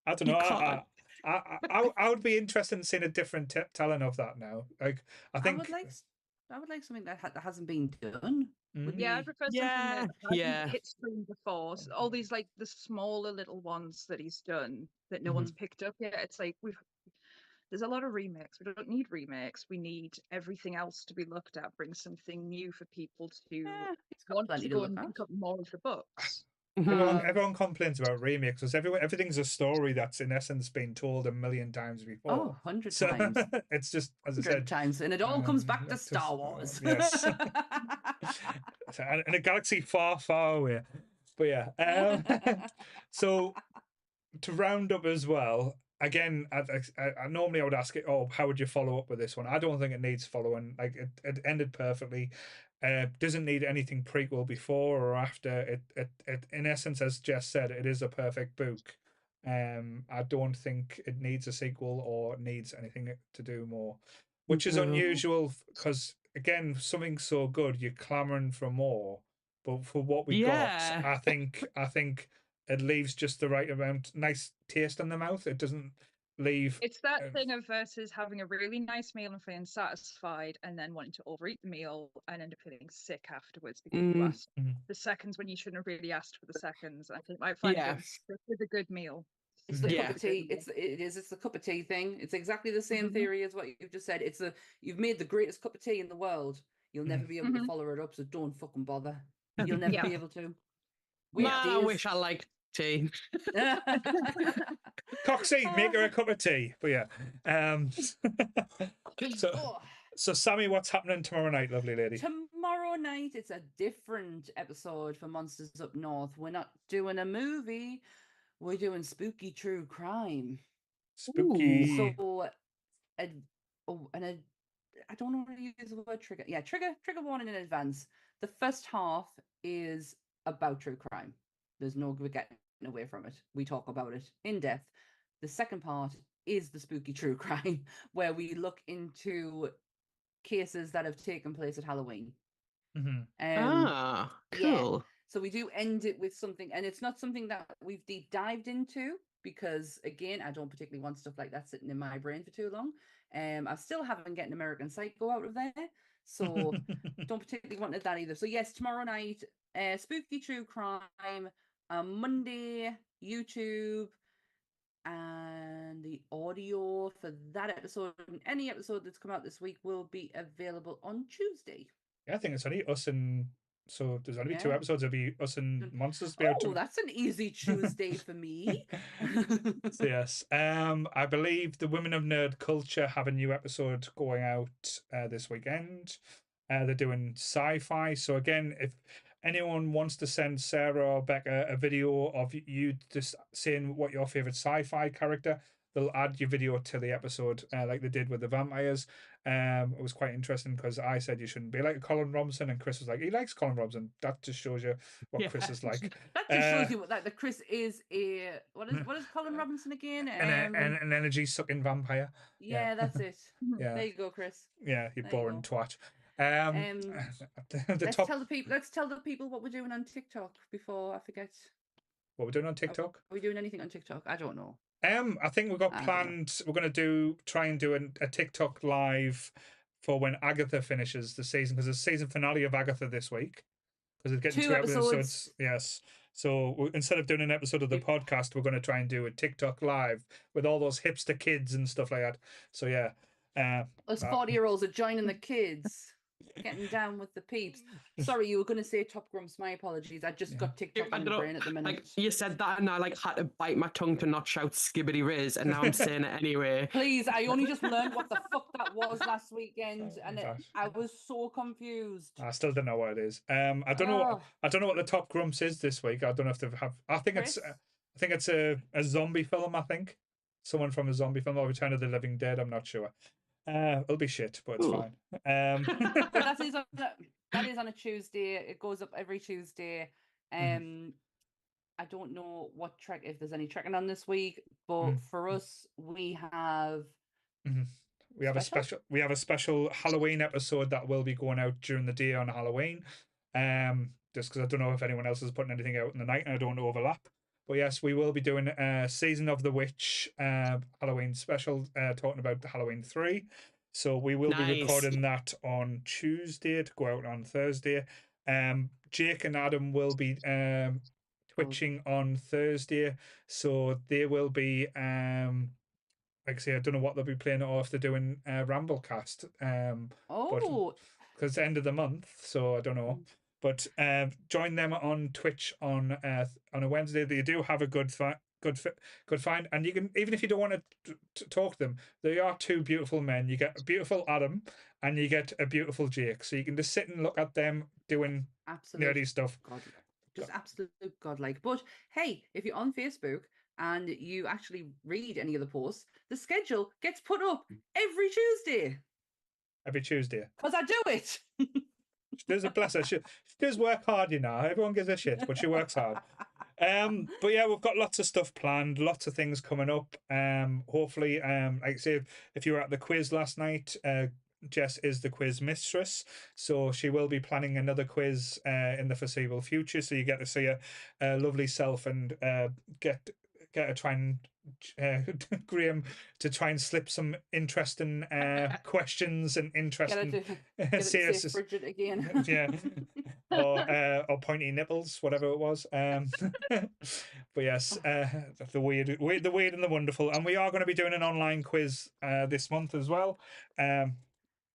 I don't know. I would be interested in seeing a different telling of that now. Like I think I would like something that hasn't been done. Yeah, I prefer something that hasn't hit screen before. So all these like the smaller little ones that he's done that no one's picked up yet. It's like there's a lot of remakes. We don't need remakes. We need everything else to be looked at. Bring something new for people to want to go and pick up more of the books. Everyone complains about remakes because everything's a story that's in essence been told a million times before. 100 times. It's just, as I said, times, and it all comes back to Star Wars. Yes. In a galaxy far, far away. But yeah. So to round up as well, again, I normally I would ask it, how would you follow up with this one? I don't think it needs following. Like it ended perfectly. Doesn't need anything prequel before or after. It in essence, as Jess said, it is a perfect book. I don't think it needs a sequel or needs anything to do more, which is No. unusual because again, something so good, you're clamoring for more. But for what we got, Yeah. I think it leaves just the right amount, nice taste in the mouth. It doesn't leave. It's that thing of versus having a really nice meal and feeling satisfied, and then wanting to overeat the meal and end up feeling sick afterwards because you Mm. asked the seconds when you shouldn't have really asked for the seconds. I think Mike Yeah. Flanagan stuck with a good meal. It's the Yeah. cup of tea. It's the cup of tea thing. It's exactly the same Mhm. theory as what you've just said. You've made the greatest cup of tea in the world. You'll never be able to Mhm. follow it up, so don't fucking bother. You'll never Yeah. be able to. Wait, Man, I days. wish I liked tea. Coxie, make her a cup of tea. But yeah. So, Oh, so Sammy, what's happening tomorrow night, lovely lady? tomorrow night, it's a different episode for Monsters Up North. We're not doing a movie. We're doing spooky true crime. Spooky. So, I don't know how to use the word trigger. Yeah, trigger warning in advance. The first half is about true crime. There's no getting away from it. We talk about it in depth. The second part is the spooky true crime, where we look into cases that have taken place at Halloween. Ah, Yeah. cool. So we do end it with something, and it's not something that we've deep dived into because, again, I don't particularly want stuff like that sitting in my brain for too long. I still haven't get an American Psycho out of there, so don't particularly want that either. So yes, tomorrow night, spooky true crime, Monday, YouTube, and the audio for that episode and any episode that's come out this week will be available on Tuesday. Yeah, I think it's only us and so there's only two Yeah. episodes. It'll be us and Monsters. Be out Oh, that's an easy Tuesday for me. So yes, I believe the Women of Nerd Culture have a new episode going out this weekend. They're doing sci-fi. So again, if anyone wants to send Sarah or Becca a video of you just saying what your favorite sci-fi character, they'll add your video to the episode like they did with the vampires. It was quite interesting because I said you shouldn't be like Colin Robinson, and Chris was like, he likes Colin Robinson. That just shows you what Chris is like. That just shows you that Chris is a what is Colin Robinson again? An energy sucking vampire. Yeah, that's it. Yeah. There you go, Chris. Yeah, you There you boring go. twat. Let's tell the people what we're doing on TikTok before I forget. What we're doing on TikTok? Are we doing anything on TikTok? I don't know. I think we've got planned. We're going to try and do a TikTok live for when Agatha finishes the season, because there's season finale of Agatha this week. Because it's getting 2 2 episodes. episodes. Yes. So instead of doing an episode of the podcast, we're going to try and do a TikTok live with all those hipster kids and stuff like that. So yeah. Us 40-year-olds are joining the kids. Getting down with the peeps. Sorry, you were going to say Top Grumps. My apologies. I just got TikTok in the brain at the minute. Like you said that, and I had to bite my tongue to not shout "skibbity riz," and now I'm saying it anyway. Please, I only just learned what the fuck that was last weekend, and I was so confused. I still don't know what it is. I don't know. I don't know what the Top Grumps is this week. I don't know if they have. I think Chris? it's a zombie film. I think someone from a zombie film or Return of the Living Dead. I'm not sure. It'll be shit, but it's fine. But that is on a Tuesday. It goes up every Tuesday. I don't know what track, if there's any tracking on this week, but for us, we have a special Halloween episode that will be going out during the day on Halloween. Just because I don't know if anyone else is putting anything out in the night, and I don't overlap. But yes, we will be doing a Season of the Witch Halloween special, talking about the Halloween 3. So we will be recording that on Tuesday to go out on Thursday. Jake and Adam will be twitching on Thursday, so they will be like I say, I don't know what they'll be playing or if they're doing Ramblecast. But because it's the end of the month, so I don't know. But join them on Twitch on a Wednesday. They do have a good find, and you can, even if you don't want to talk to them, they are 2 beautiful men. You get a beautiful Adam, and you get a beautiful Jake. So you can just sit and look at them doing nerdy stuff. Just absolute godlike. But hey, if you're on Facebook and you actually read any of the posts, the schedule gets put up every Tuesday. Every Tuesday. Because I do it. She does a bless her. She does work hard, you know. Everyone gives a shit, but she works hard. But yeah, we've got lots of stuff planned, lots of things coming up. Hopefully, like I say, if you were at the quiz last night, Jess is the quiz mistress, so she will be planning another quiz in the foreseeable future. So you get to see her lovely self and get to try and Graham to try and slip some interesting questions and interesting get it to serious, say frigid again. yeah, or pointy nipples, whatever it was. But yes, the weird and the wonderful, and we are going to be doing an online quiz this month as well.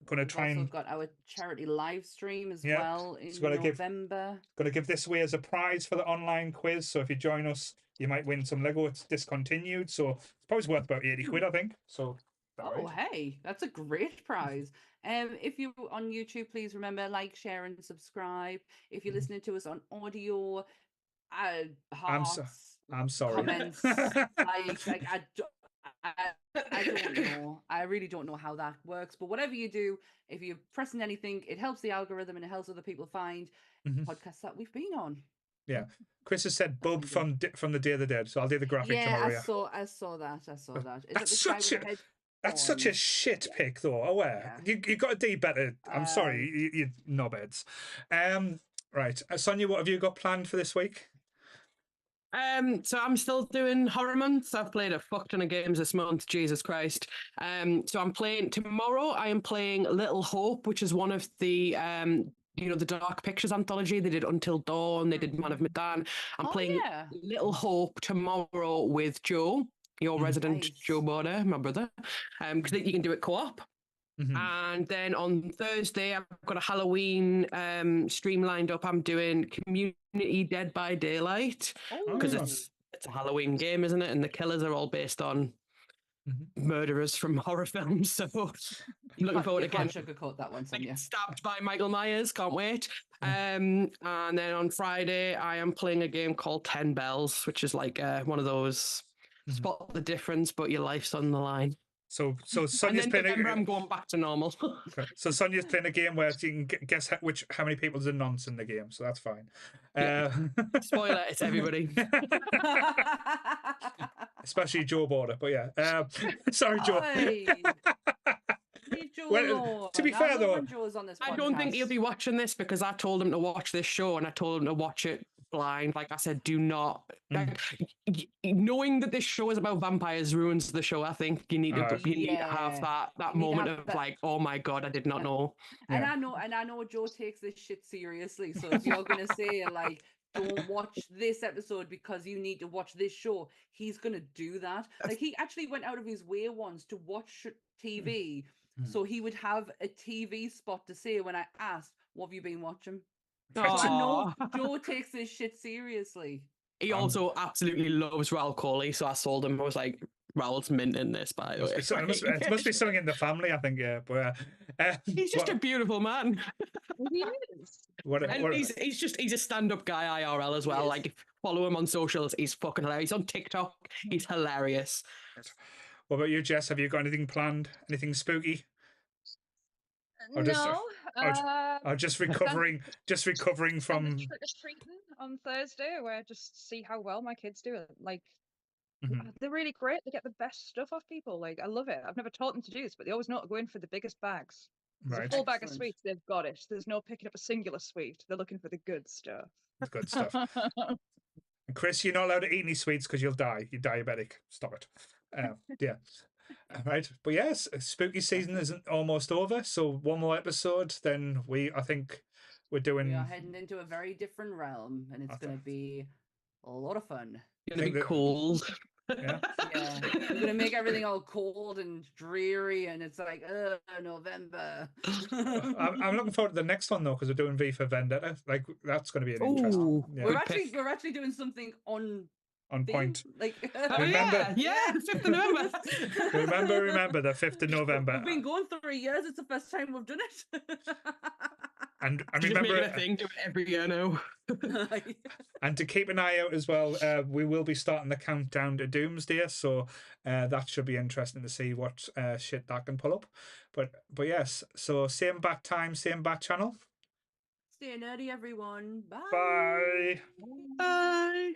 Going to try and got our charity live stream as yeah, well in so November. Going to give this away as a prize for the online quiz. So if you join us, you might win some Lego. It's discontinued, so it's probably worth about 80 quid, I think. So hey, that's a great prize. If you're on YouTube, please remember like, share, and subscribe. If you're listening to us on audio, hearts, I'm sorry. Comments, like I don't know. I really don't know how that works. But whatever you do, if you're pressing anything, it helps the algorithm and it helps other people find podcasts that we've been on. Yeah, Chris has said Bub from the Day of the Dead, so I'll do the graphic tomorrow. I saw that. That's such a shit pick, though. Aware, you got to do better. I'm sorry, you knobheads. Right, Sonia, what have you got planned for this week? So I'm still doing horror months. I've played a fuck ton of games this month, Jesus Christ. So I'm playing tomorrow. I am playing Little Hope, which is one of the the Dark Pictures anthology. They did Until Dawn. They did Man of Medan. I'm playing Little Hope tomorrow with Joe, your resident Joe Border, my brother. Because you can do it co-op. And then on Thursday, I've got a Halloween stream lined up. I'm doing Community Dead by Daylight because it's a Halloween game, isn't it? And the killers are all based on murderers from horror films. So I'm looking forward to getting sugarcoat that one, Sonia. Stabbed by Michael Myers. Can't wait. And then on Friday, I am playing a game called 10 Bells, which is like one of those spot the difference, but your life's on the line. So Sonia's playing. I'm going back to normal. Okay. So Sonia's playing a game where you can guess how many people's a nonce in the game. So that's fine. Spoiler: it's everybody, especially Joe Border. But yeah, sorry, Joe. Well, to be fair though, I don't think he'll be watching this because I told him to watch this show and I told him to watch it blind. Like I said, do not. Knowing that this show is about vampires ruins the show. I think you need to have that moment of like, oh my god, I did not know. And I know Joe takes this shit seriously. So if you're gonna say like, don't watch this episode because you need to watch this show, he's gonna do that. Like he actually went out of his way once to watch TV. So he would have a TV spot to say when I asked, what have you been watching? So I know Joe takes this shit seriously. He also absolutely loves Raoul Coley, so I sold him. I was like, Raoul's mint in this, by the way. It must be something in the family, I think, yeah. But he's just a beautiful man. He is. He's a stand-up guy IRL as well. Like, follow him on socials. He's fucking hilarious. He's on TikTok. He's hilarious. What about you, Jess? Have you got anything planned? Anything spooky? Or just recovering from trick-or-treating on Thursday, where I just see how well my kids do it. Like, they're really great. They get the best stuff off people. Like, I love it. I've never taught them to do this, but they always know to go in for the biggest bags. There's a full bag of sweets, they've got it. There's no picking up a singular sweet. They're looking for the good stuff. Good stuff. And Chris, you're not allowed to eat any sweets because you'll die. You're diabetic. Stop it. Yeah. Right, but yes, spooky season isn't almost over, so one more episode, then we are heading into a very different realm, and it's going to be a lot of fun. It's going to be cold. Yeah, we're going to make everything all cold and dreary, and it's like November. I'm looking forward to the next one though, because we're doing V for Vendetta. Like that's going to be an interesting. Yeah. We're actually doing something on point. Like, remember, 5th of November. remember the 5th of November. We've been going 3 years. It's the first time we've done it. And remember a thing, do it every year now. And to keep an eye out as well, we will be starting the countdown to Doomsday, so that should be interesting to see what shit that can pull up. But yes, so same bat time, same bat channel. Stay nerdy, everyone. Bye. Bye. Bye.